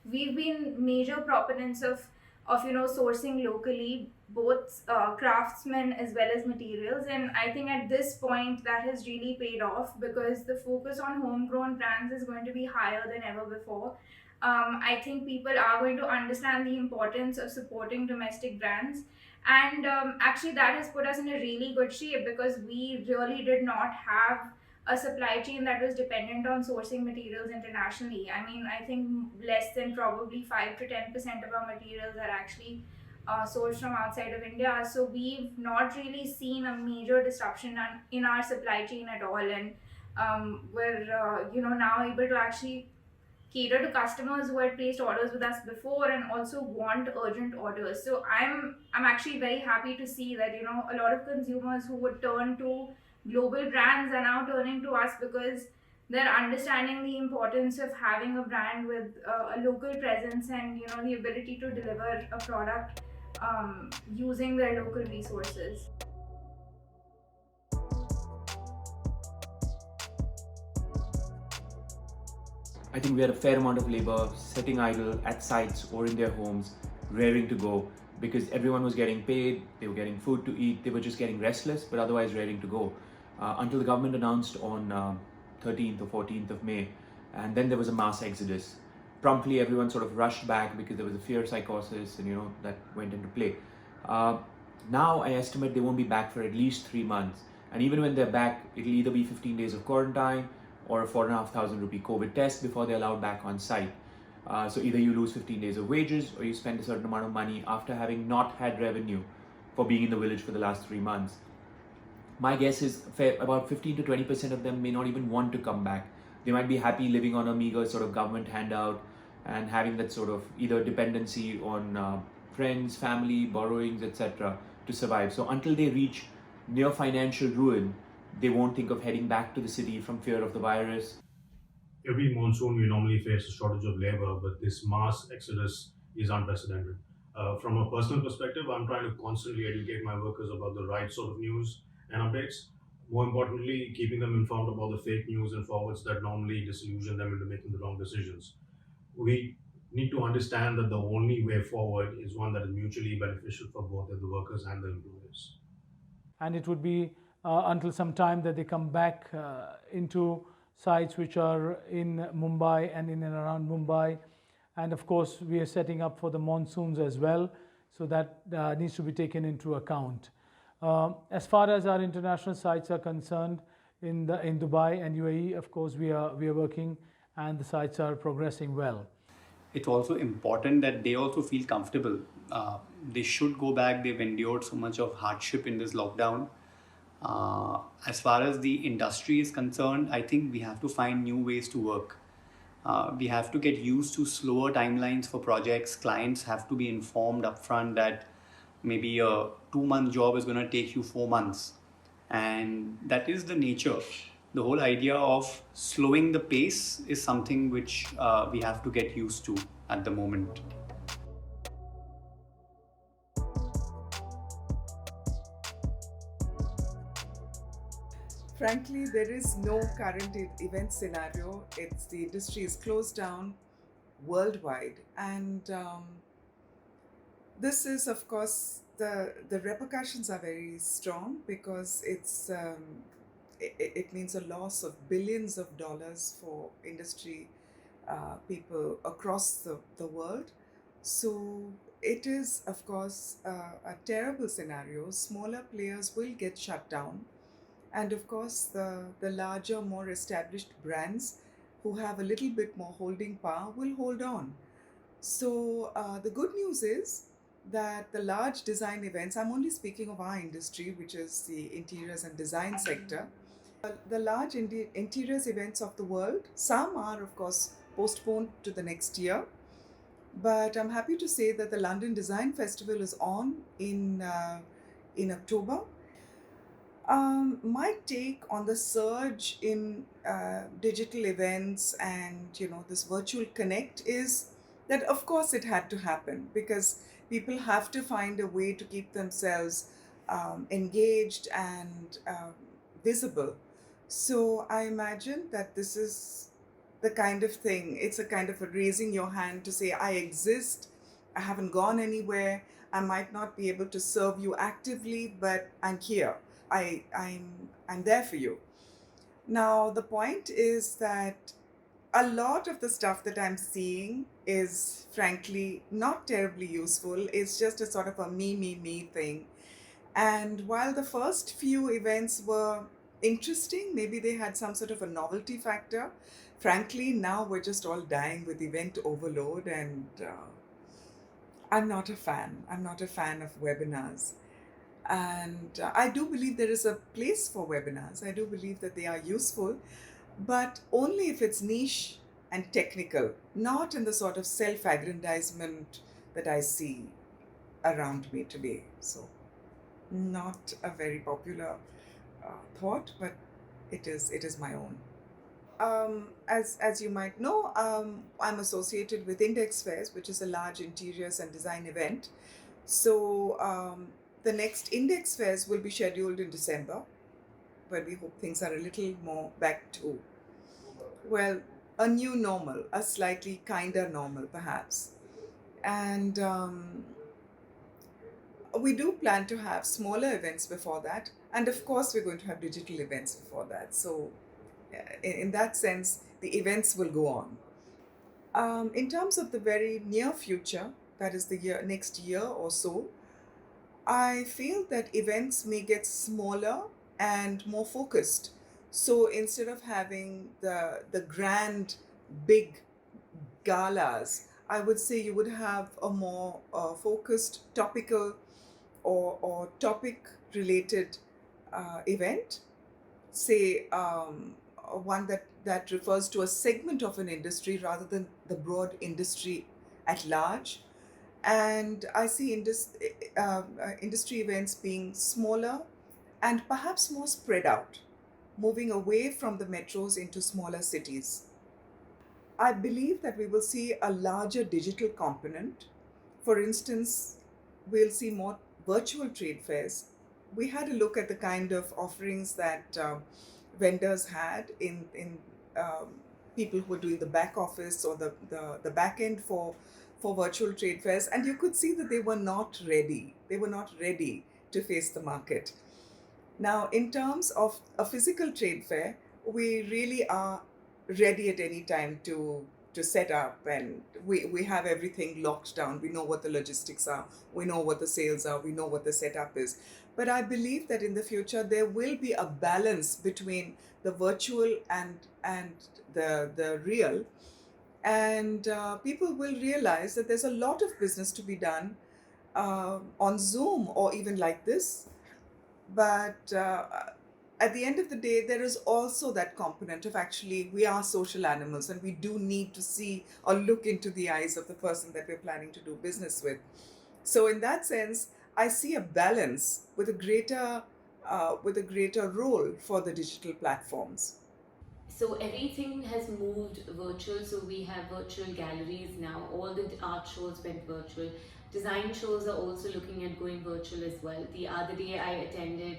We've been major proponents of sourcing locally, both craftsmen as well as materials, and I think at this point that has really paid off, because the focus on homegrown brands is going to be higher than ever before. I think people are going to understand the importance of supporting domestic brands, and actually that has put us in a really good shape, because we really did not have a supply chain that was dependent on sourcing materials internationally. I mean, I think less than probably 5 to 10% of our materials are actually sourced from outside of India. So we've not really seen a major disruption in our supply chain at all, and we're now able to actually cater to customers who had placed orders with us before and also want urgent orders. So I'm actually very happy to see that a lot of consumers who would turn to global brands are now turning to us, because they're understanding the importance of having a brand with a local presence and the ability to deliver a product using their local resources. I think we had a fair amount of labor sitting idle at sites or in their homes, raring to go, because everyone was getting paid, they were getting food to eat, they were just getting restless, but otherwise raring to go. Until the government announced on 13th or 14th of May, and then there was a mass exodus. Promptly everyone sort of rushed back because there was a fear psychosis, and that went into play. Now I estimate they won't be back for at least 3 months, and even when they're back, it'll either be 15 days of quarantine or a 4,500 rupee COVID test before they're allowed back on site. So either you lose 15 days of wages, or you spend a certain amount of money after having not had revenue for being in the village for the last 3 months. My guess is about 15 to 20% of them may not even want to come back. They might be happy living on a meager sort of government handout and having that sort of either dependency on friends, family, borrowings, etc. to survive. So until they reach near financial ruin, they won't think of heading back to the city from fear of the virus. Every monsoon, we normally face a shortage of labor, but this mass exodus is unprecedented. From a personal perspective, I'm trying to constantly educate my workers about the right sort of news and updates. More importantly, keeping them informed about the fake news and forwards that normally disillusion them into making the wrong decisions. We need to understand that the only way forward is one that is mutually beneficial for both the workers and the employers. And it would be until some time that they come back into sites which are in Mumbai and in and around Mumbai. And of course, we are setting up for the monsoons as well, so that needs to be taken into account. As far as our international sites are concerned, in Dubai and UAE, of course, we are working, and the sites are progressing well. It's also important that they also feel comfortable. They should go back. They've endured so much of hardship in this lockdown. As far as the industry is concerned, I think we have to find new ways to work. We have to get used to slower timelines for projects. Clients have to be informed upfront that maybe a 2-month job is going to take you 4 months. And that is the nature. The whole idea of slowing the pace is something which we have to get used to at the moment. Frankly, there is no current event scenario. The industry is closed down. worldwide. And this is, of course, the repercussions are very strong because it means a loss of billions of dollars for industry people across the world. So it is, of course, a terrible scenario. Smaller players will get shut down. And of course, the larger, more established brands who have a little bit more holding power will hold on. So the good news is that the large design events, I'm only speaking of our industry, which is the interiors and design sector, the large interiors events of the world, some are, of course, postponed to the next year. But I'm happy to say that the London Design Festival is on in October. My take on the surge in digital events and this virtual connect is that of course it had to happen because people have to find a way to keep themselves engaged and visible. So I imagine that this is the kind of thing. It's a kind of a raising your hand to say, I exist. I haven't gone anywhere. I might not be able to serve you actively, but I'm here. I'm there for you. Now the point is that a lot of the stuff that I'm seeing is frankly not terribly useful. It's just a sort of a me thing. And while the first few events were interesting, maybe they had some sort of a novelty factor. Frankly, now we're just all dying with event overload, and I'm not a fan. I'm not a fan of webinars. And I do believe there is a place for webinars. I do believe that they are useful, but only if it's niche and technical, not in the sort of self aggrandizement that I see around me today. So, not a very popular thought, but it is my own. As you might know, I'm associated with Index Fairs, which is a large interiors and design event. So the next Index Fairs will be scheduled in December, where we hope things are a little more back to, well, a new normal, a slightly kinder normal, perhaps. And we do plan to have smaller events before that. And of course, we're going to have digital events before that. So in that sense, the events will go on. In terms of the very near future, that is the next year or so, I feel that events may get smaller and more focused. So instead of having the grand, big galas, I would say you would have a more focused, topical or topic related event, say one that refers to a segment of an industry rather than the broad industry at large. And I see industry events being smaller and perhaps more spread out, moving away from the metros into smaller cities. I believe that we will see a larger digital component. For instance, we'll see more virtual trade fairs. We had a look at the kind of offerings that vendors had in people who were doing the back office or the back end for virtual trade fairs, and you could see that they were not ready. They were not ready to face the market. Now, in terms of a physical trade fair, we really are ready at any time to set up, and we have everything locked down. We know what the logistics are, we know what the sales are, we know what the setup is. But I believe that in the future there will be a balance between the virtual and the real, and people will realize that there's a lot of business to be done on Zoom or even like this. But at the end of the day, there is also that component of actually we are social animals and we do need to see or look into the eyes of the person that we're planning to do business with. So in that sense, I see a balance with a greater role for the digital platforms. So everything has moved virtual. So we have virtual galleries now. All the art shows went virtual. Design shows are also looking at going virtual as well. The other day I attended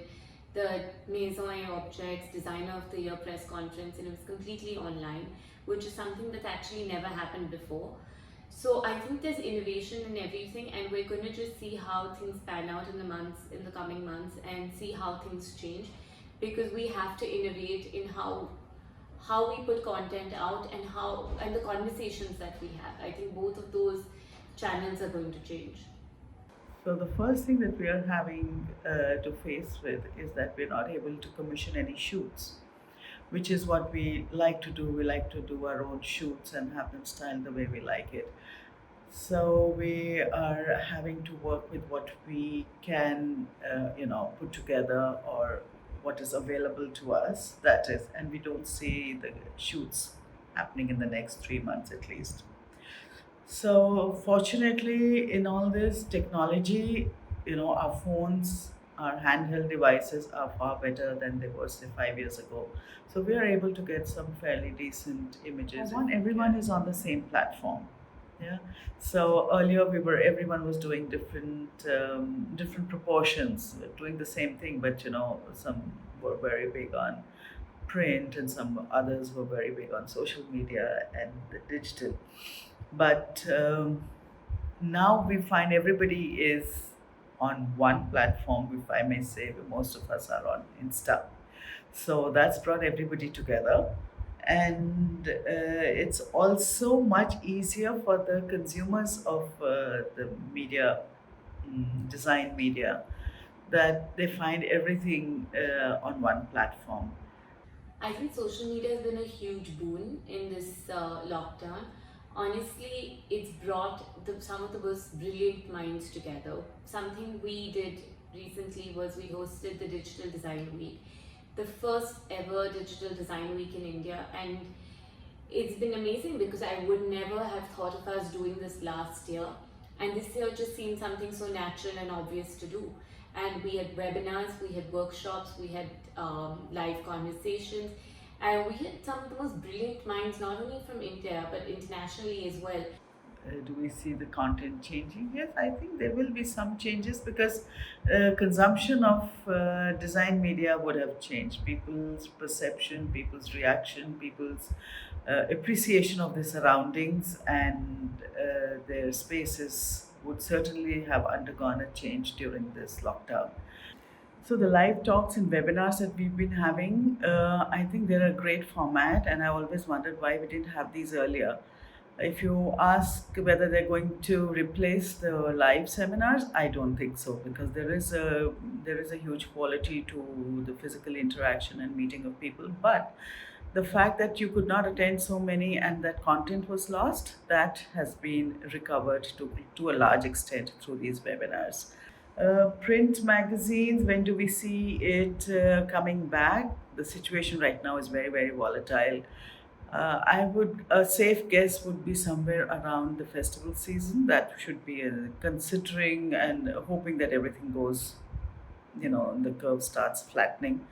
the Maison et Objects Designer of the Year press conference, and it was completely online. which is something that's actually never happened before. So I think there's innovation in everything, and we're going to just see how things pan out in the coming months, and see how things change, because we have to innovate in how we put content out and the conversations that we have. I think both of those channels are going to change. So the first thing that we are having to face with is that we're not able to commission any shoots, which is what we like to do. We like to do our own shoots and have them styled the way we like it. So we are having to work with what we can, put together, or what is available to us. That is, and we don't see the shoots happening in the next 3 months at least. So fortunately, in all this technology, our phones, our handheld devices are far better than they were, say, 5 years ago. So we are able to get some fairly decent images. Everyone is on the same platform. Yeah. So earlier everyone was doing different proportions, doing the same thing, but some were very big on print and some others were very big on social media and the digital. But now we find everybody is on one platform, if I may say. Most of us are on Insta. So that's brought everybody together. And it's also much easier for the consumers of the media, design media, that they find everything on one platform. I think social media has been a huge boon in this lockdown. Honestly, it's brought some of the most brilliant minds together. Something we did recently was we hosted the Digital Design Week, the first ever Digital Design Week in India, and it's been amazing because I would never have thought of us doing this last year, and this year just seemed something so natural and obvious to do. And we had webinars, we had workshops, we had live conversations, and we had some of the most brilliant minds, not only from India but internationally as well. Do we see the content changing? Yes, I think there will be some changes, because consumption of design media would have changed. People's perception, people's reaction, people's appreciation of their surroundings and their spaces would certainly have undergone a change during this lockdown. So the live talks and webinars that we've been having, I think they're a great format, and I always wondered why we didn't have these earlier. If you ask whether they're going to replace the live seminars, I don't think so, because there is a huge quality to the physical interaction and meeting of people. But the fact that you could not attend so many and that content was lost, that has been recovered to a large extent through these webinars. Print magazines, when do we see it coming back? The situation right now is very, very volatile. A safe guess would be somewhere around the festival season. That should be considering and hoping that everything goes, the curve starts flattening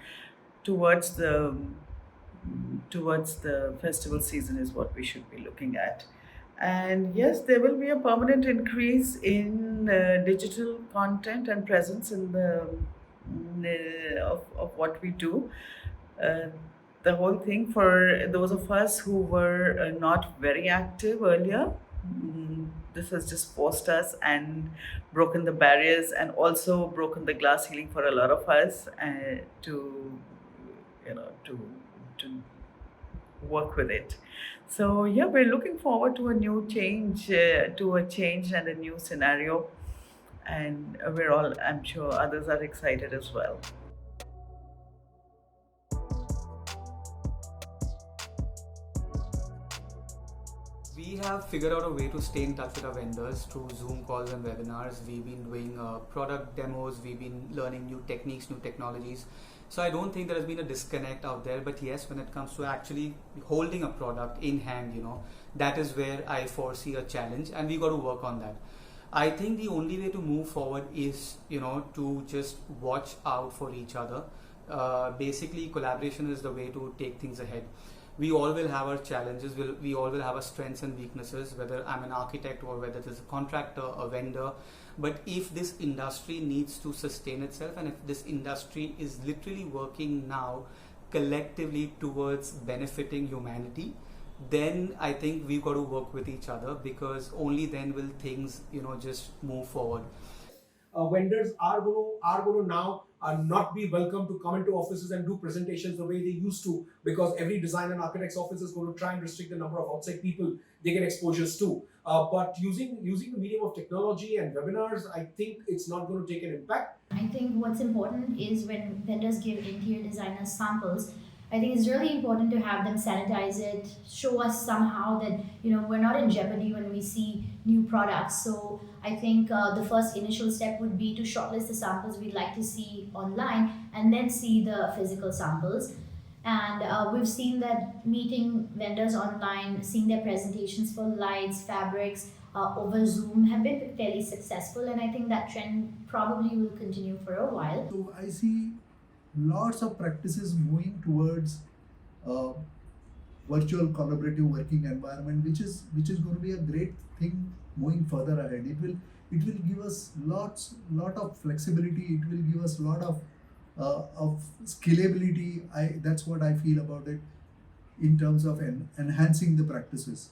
towards the festival season is what we should be looking at. And yes, there will be a permanent increase in digital content and presence in of what we do. The whole thing, for those of us who were not very active earlier, this has just forced us and broken the barriers, and also broken the glass ceiling for a lot of us to work with it. So yeah, we're looking forward to a new change, and a new scenario, and I'm sure others are excited as well. We have figured out a way to stay in touch with our vendors through Zoom calls and webinars. We've been doing product demos, we've been learning new techniques, new technologies. So I don't think there has been a disconnect out there, but yes, when it comes to actually holding a product in hand, that is where I foresee a challenge, and we got to work on that. I think the only way to move forward is, to just watch out for each other. Basically, collaboration is the way to take things ahead. We all will have our challenges, we all will have our strengths and weaknesses, whether I'm an architect or whether there's a contractor, a vendor. But if this industry needs to sustain itself, and if this industry is literally working now collectively towards benefiting humanity, then I think we've got to work with each other, because only then will things, just move forward. Vendors are going to now not be welcome to come into offices and do presentations the way they used to, because every design and architect's office is going to try and restrict the number of outside people they get exposures to. But using the medium of technology and webinars, I think it's not going to take an impact. I think what's important is when vendors give interior designers samples, I think it's really important to have them sanitize it, show us somehow that we're not in jeopardy when we see new products. So I think the first initial step would be to shortlist the samples we'd like to see online, and then see the physical samples. And we've seen that meeting vendors online, seeing their presentations for lights, fabrics over Zoom have been fairly successful, and I think that trend probably will continue for a while. So I see lots of practices moving towards virtual collaborative working environment, which is going to be a great thing moving further ahead. It will give us lot of flexibility. It will give us lot of scalability. That's what I feel about it in terms of enhancing the practices.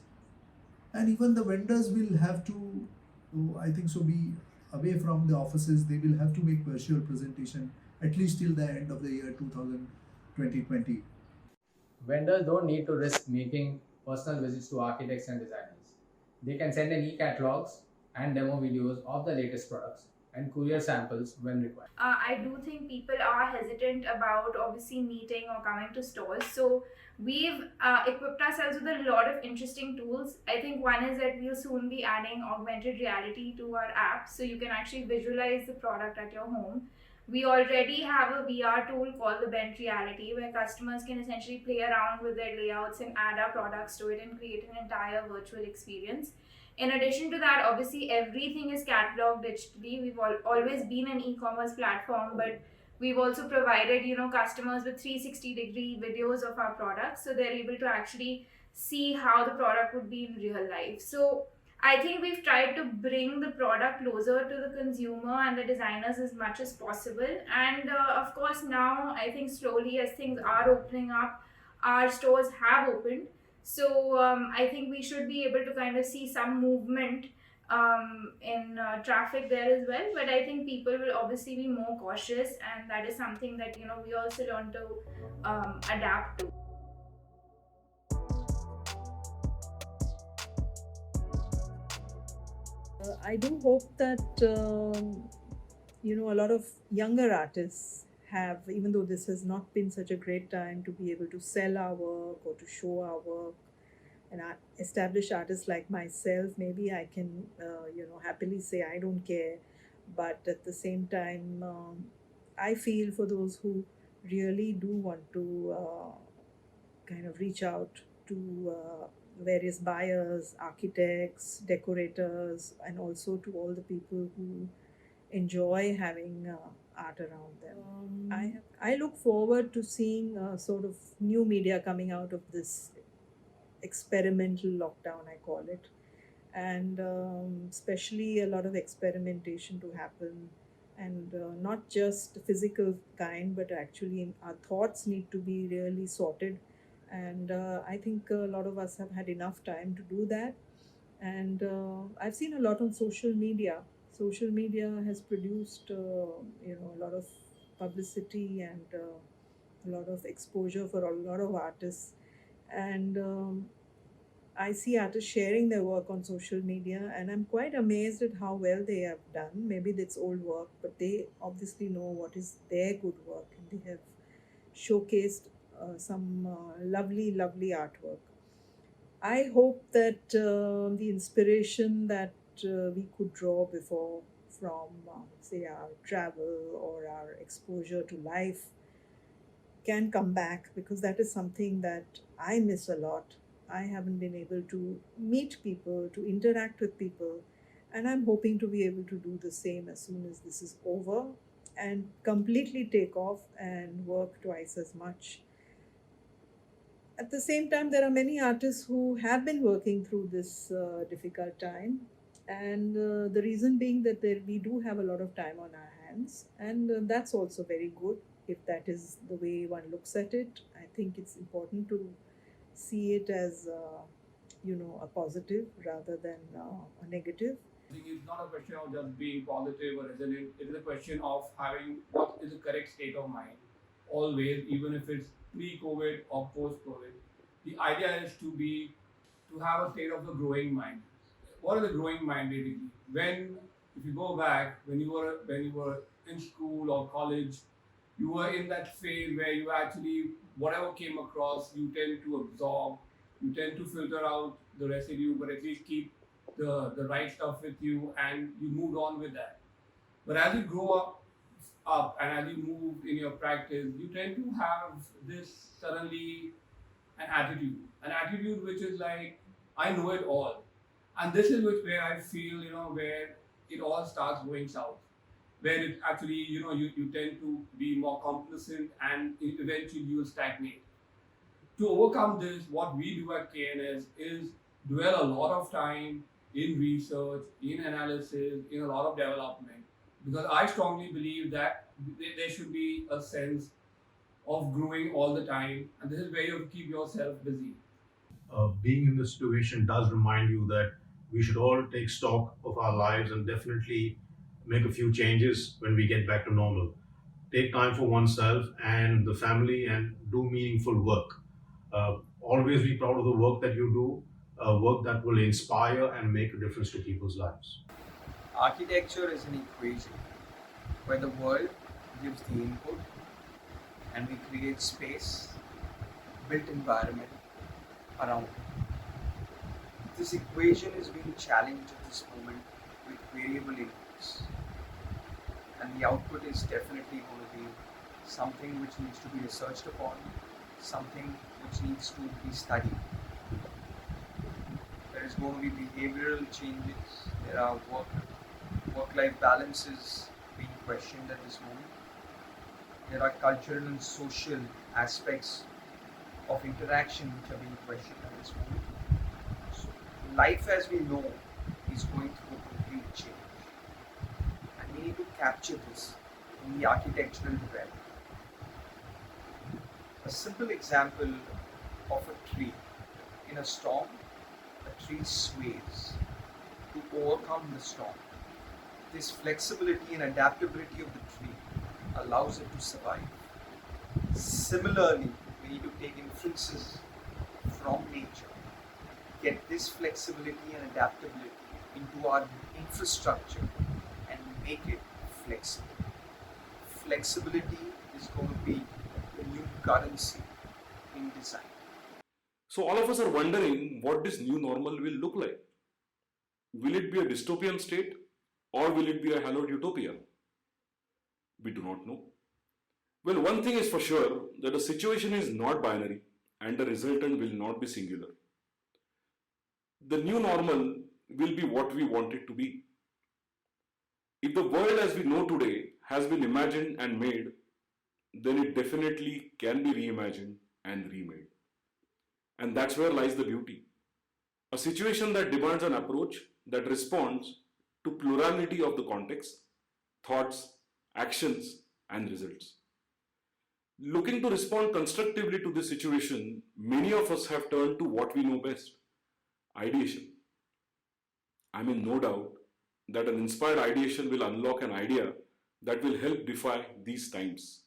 And even the vendors will have to, I think so, be away from the offices. They will have to make virtual presentation at least till the end of the year 2020. Vendors don't need to risk making personal visits to architects and designers. They can send in e-catalogs and demo videos of the latest products and courier samples when required. I do think people are hesitant about obviously meeting or coming to stores. So we've equipped ourselves with a lot of interesting tools. I think one is that we'll soon be adding augmented reality to our app, so you can actually visualize the product at your home. We already have a VR tool called the Bent Reality, where customers can essentially play around with their layouts and add our products to it and create an entire virtual experience. In addition to that, obviously everything is cataloged digitally. We've always been an e-commerce platform, but we've also provided customers with 360-degree videos of our products, so they're able to actually see how the product would be in real life. So I think we've tried to bring the product closer to the consumer and the designers as much as possible. And of course, now I think slowly as things are opening up, our stores have opened. So I think we should be able to kind of see some movement in traffic there as well. But I think people will obviously be more cautious, and that is something that we also learn to adapt to. I do hope that a lot of younger artists have, even though this has not been such a great time to be able to sell our work or to show our work, and established artists like myself, maybe I can happily say I don't care. But at the same time, I feel for those who really do want to kind of reach out to various buyers, architects, decorators, and also to all the people who enjoy having art around them. I look forward to seeing sort of new media coming out of this experimental lockdown, I call it, and especially a lot of experimentation to happen, and not just physical kind, but actually our thoughts need to be really sorted. And I think a lot of us have had enough time to do that. And I've seen a lot on social media. Social media has produced a lot of publicity and a lot of exposure for a lot of artists. And I see artists sharing their work on social media, and I'm quite amazed at how well they have done. Maybe it's old work, but they obviously know what is their good work, and they have showcased some lovely artwork. I hope that the inspiration that we could draw before from, say, our travel or our exposure to life can come back, because that is something that I miss a lot. I haven't been able to meet people, to interact with people, and I'm hoping to be able to do the same as soon as this is over and completely take off and work twice as much. At the same time, there are many artists who have been working through this difficult time, and the reason being that we do have a lot of time on our hands, and that's also very good if that is the way one looks at it. I think it's important to see it as a positive rather than a negative. I think it's not a question of just being positive or resilient. It is a question of having what is the correct state of mind. Always, even if it's pre-COVID or post-COVID, the idea is to have a state of the growing mind. What is the growing mind basically? When if you go back when you were in school or college, you were in that phase where you actually whatever came across you tend to absorb, you tend to filter out the residue, but at least keep the right stuff with you and you moved on with that. But as you grow up and as you move in your practice, you tend to have this suddenly an attitude which is like, I know it all. And this is where I feel, where it all starts going south. Where it actually, you tend to be more complacent and eventually you will stagnate. To overcome this, what we do at KNS is dwell a lot of time in research, in analysis, in a lot of development. Because I strongly believe that there should be a sense of growing all the time, and this is where you keep yourself busy. Being in this situation does remind you that we should all take stock of our lives and definitely make a few changes when we get back to normal. Take time for oneself and the family and do meaningful work. Always be proud of the work that you do, work that will inspire and make a difference to people's lives. Architecture is an equation where the world gives the input and we create space, built environment around it. This equation is being challenged at this moment with variable inputs, and the output is definitely going to be something which needs to be researched upon, something which needs to be studied. There is going to be behavioral changes. There are work-life balances being questioned at this moment. There are cultural and social aspects of interaction which are being questioned at this moment. So life as we know is going through a complete change. And we need to capture this in the architectural development. A simple example of a tree. In a storm, a tree sways to overcome the storm. This flexibility and adaptability of the tree allows it to survive. Similarly, we need to take inferences from nature, get this flexibility and adaptability into our infrastructure and make it flexible. Flexibility is going to be the new currency in design. So all of us are wondering what this new normal will look like. Will it be a dystopian state or will it be a hallowed utopia? We do not know. Well, one thing is for sure, that the situation is not binary and the resultant will not be singular. The new normal will be what we want it to be. If the world as we know today has been imagined and made, then it definitely can be reimagined and remade. And that's where lies the beauty. A situation that demands an approach that responds to plurality of the context, thoughts, actions, and results. Looking to respond constructively to this situation, many of us have turned to what we know best, ideation. I'm in no doubt that an inspired ideation will unlock an idea that will help defy these times.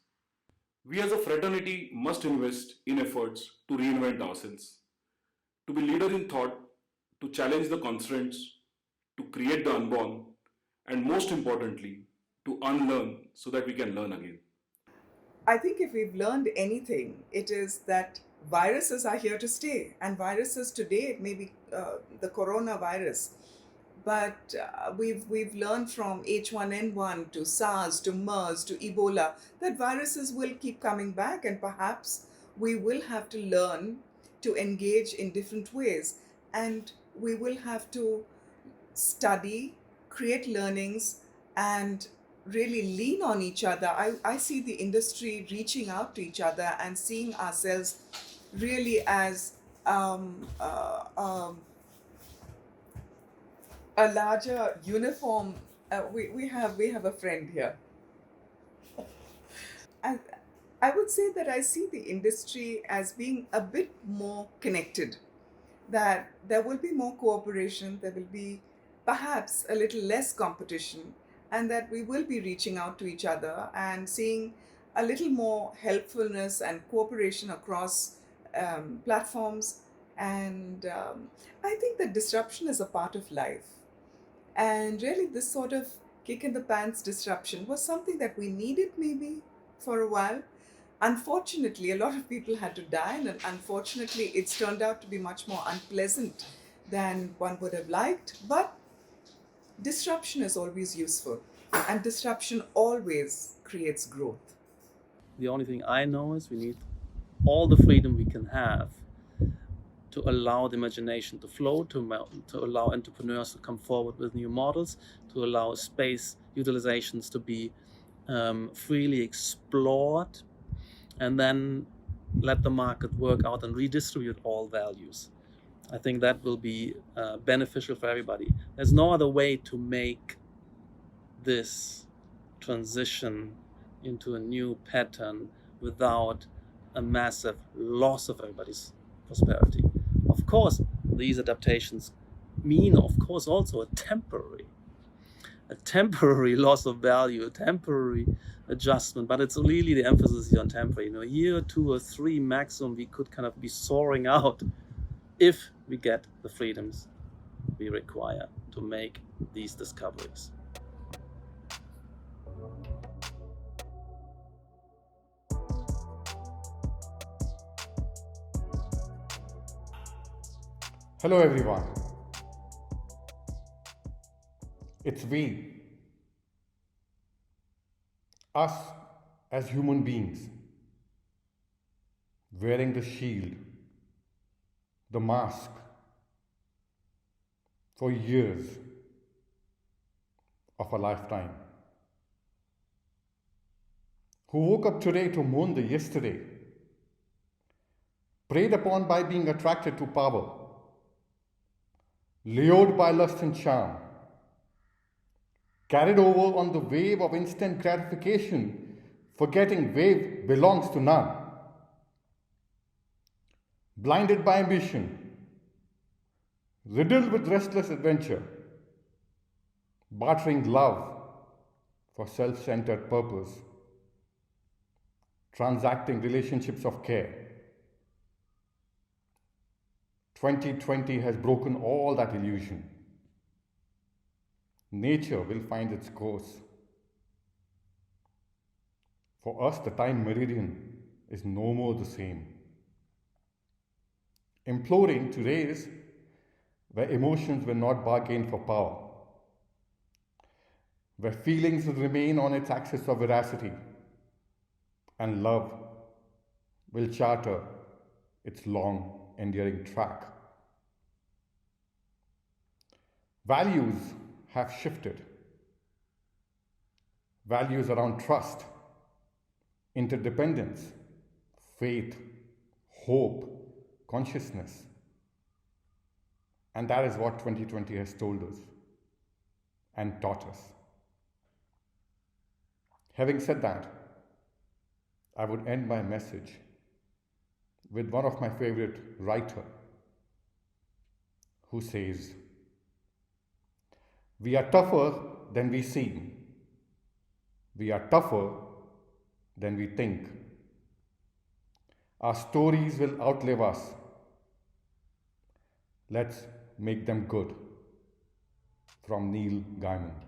We as a fraternity must invest in efforts to reinvent ourselves, to be leader in thought, to challenge the constraints, to create the unborn, and most importantly, to unlearn so that we can learn again. I think if we've learned anything, it is that viruses are here to stay. And viruses today, it may be the coronavirus, but we've learned from H1N1 to SARS to MERS to Ebola that viruses will keep coming back, and perhaps we will have to learn to engage in different ways, and we will have to study, create learnings, and really lean on each other. I see the industry reaching out to each other and seeing ourselves really as a larger uniform. We have a friend here. I would say that I see the industry as being a bit more connected, that there will be more cooperation, there will be perhaps a little less competition, and that we will be reaching out to each other and seeing a little more helpfulness and cooperation across platforms. And I think that disruption is a part of life. And really, this sort of kick in the pants disruption was something that we needed maybe for a while. Unfortunately, a lot of people had to die, and unfortunately, it's turned out to be much more unpleasant than one would have liked. But disruption is always useful, and disruption always creates growth. The only thing I know is we need all the freedom we can have to allow the imagination to flow, to allow entrepreneurs to come forward with new models, to allow space utilizations to be freely explored, and then let the market work out and redistribute all values. I think that will be beneficial for everybody. There's no other way to make this transition into a new pattern without a massive loss of everybody's prosperity. Of course, these adaptations mean, of course, also a temporary loss of value, a temporary adjustment, but it's really the emphasis here on temporary. A year, 2 or 3 maximum, we could kind of be soaring out if we get the freedoms we require to make these discoveries. Hello everyone. It's we, us as human beings, wearing the shield, the mask, for years of a lifetime, who woke up today to mourn the yesterday, preyed upon by being attracted to power, lured by lust and charm, carried over on the wave of instant gratification, forgetting wave belongs to none, blinded by ambition, riddled with restless adventure, bartering love for self-centered purpose, transacting relationships of care. 2020 has broken all that illusion. Nature will find its course. For us, the time meridian is no more the same. Imploring to raise where emotions will not bargain for power, where feelings will remain on its axis of veracity, and love will charter its long, enduring track. Values have shifted. Values around trust, interdependence, faith, hope, consciousness. And that is what 2020 has told us and taught us. Having said that, I would end my message with one of my favorite writers who says, "We are tougher than we seem. We are tougher than we think. Our stories will outlive us. Let's make them good." From Neil Gaiman.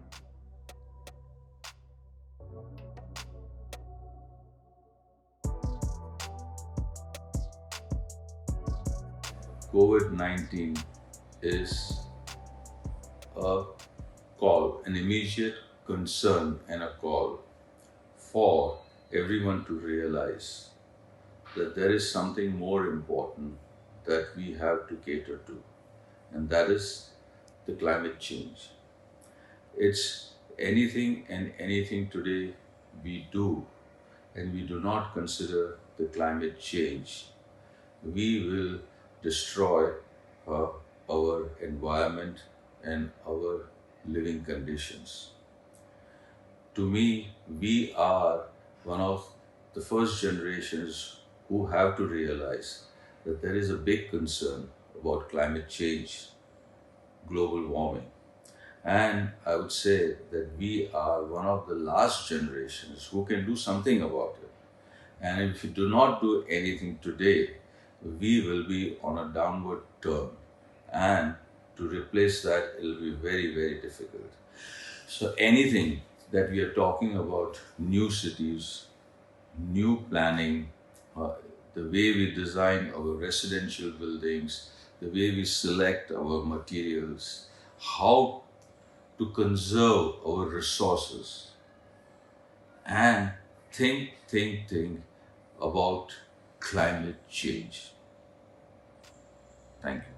COVID-19 is a call, an immediate concern and a call for everyone to realize that there is something more important that we have to cater to, and that is the climate change. It's anything and anything today we do and we do not consider the climate change, we will destroy our environment and our living conditions. To me, we are one of the first generations who have to realize that there is a big concern about climate change, global warming. And I would say that we are one of the last generations who can do something about it. And if we do not do anything today, we will be on a downward turn. And to replace that, it will be very, very difficult. So anything that we are talking about, new cities, new planning, the way we design our residential buildings, the way we select our materials, how to conserve our resources, and think about climate change. Thank you.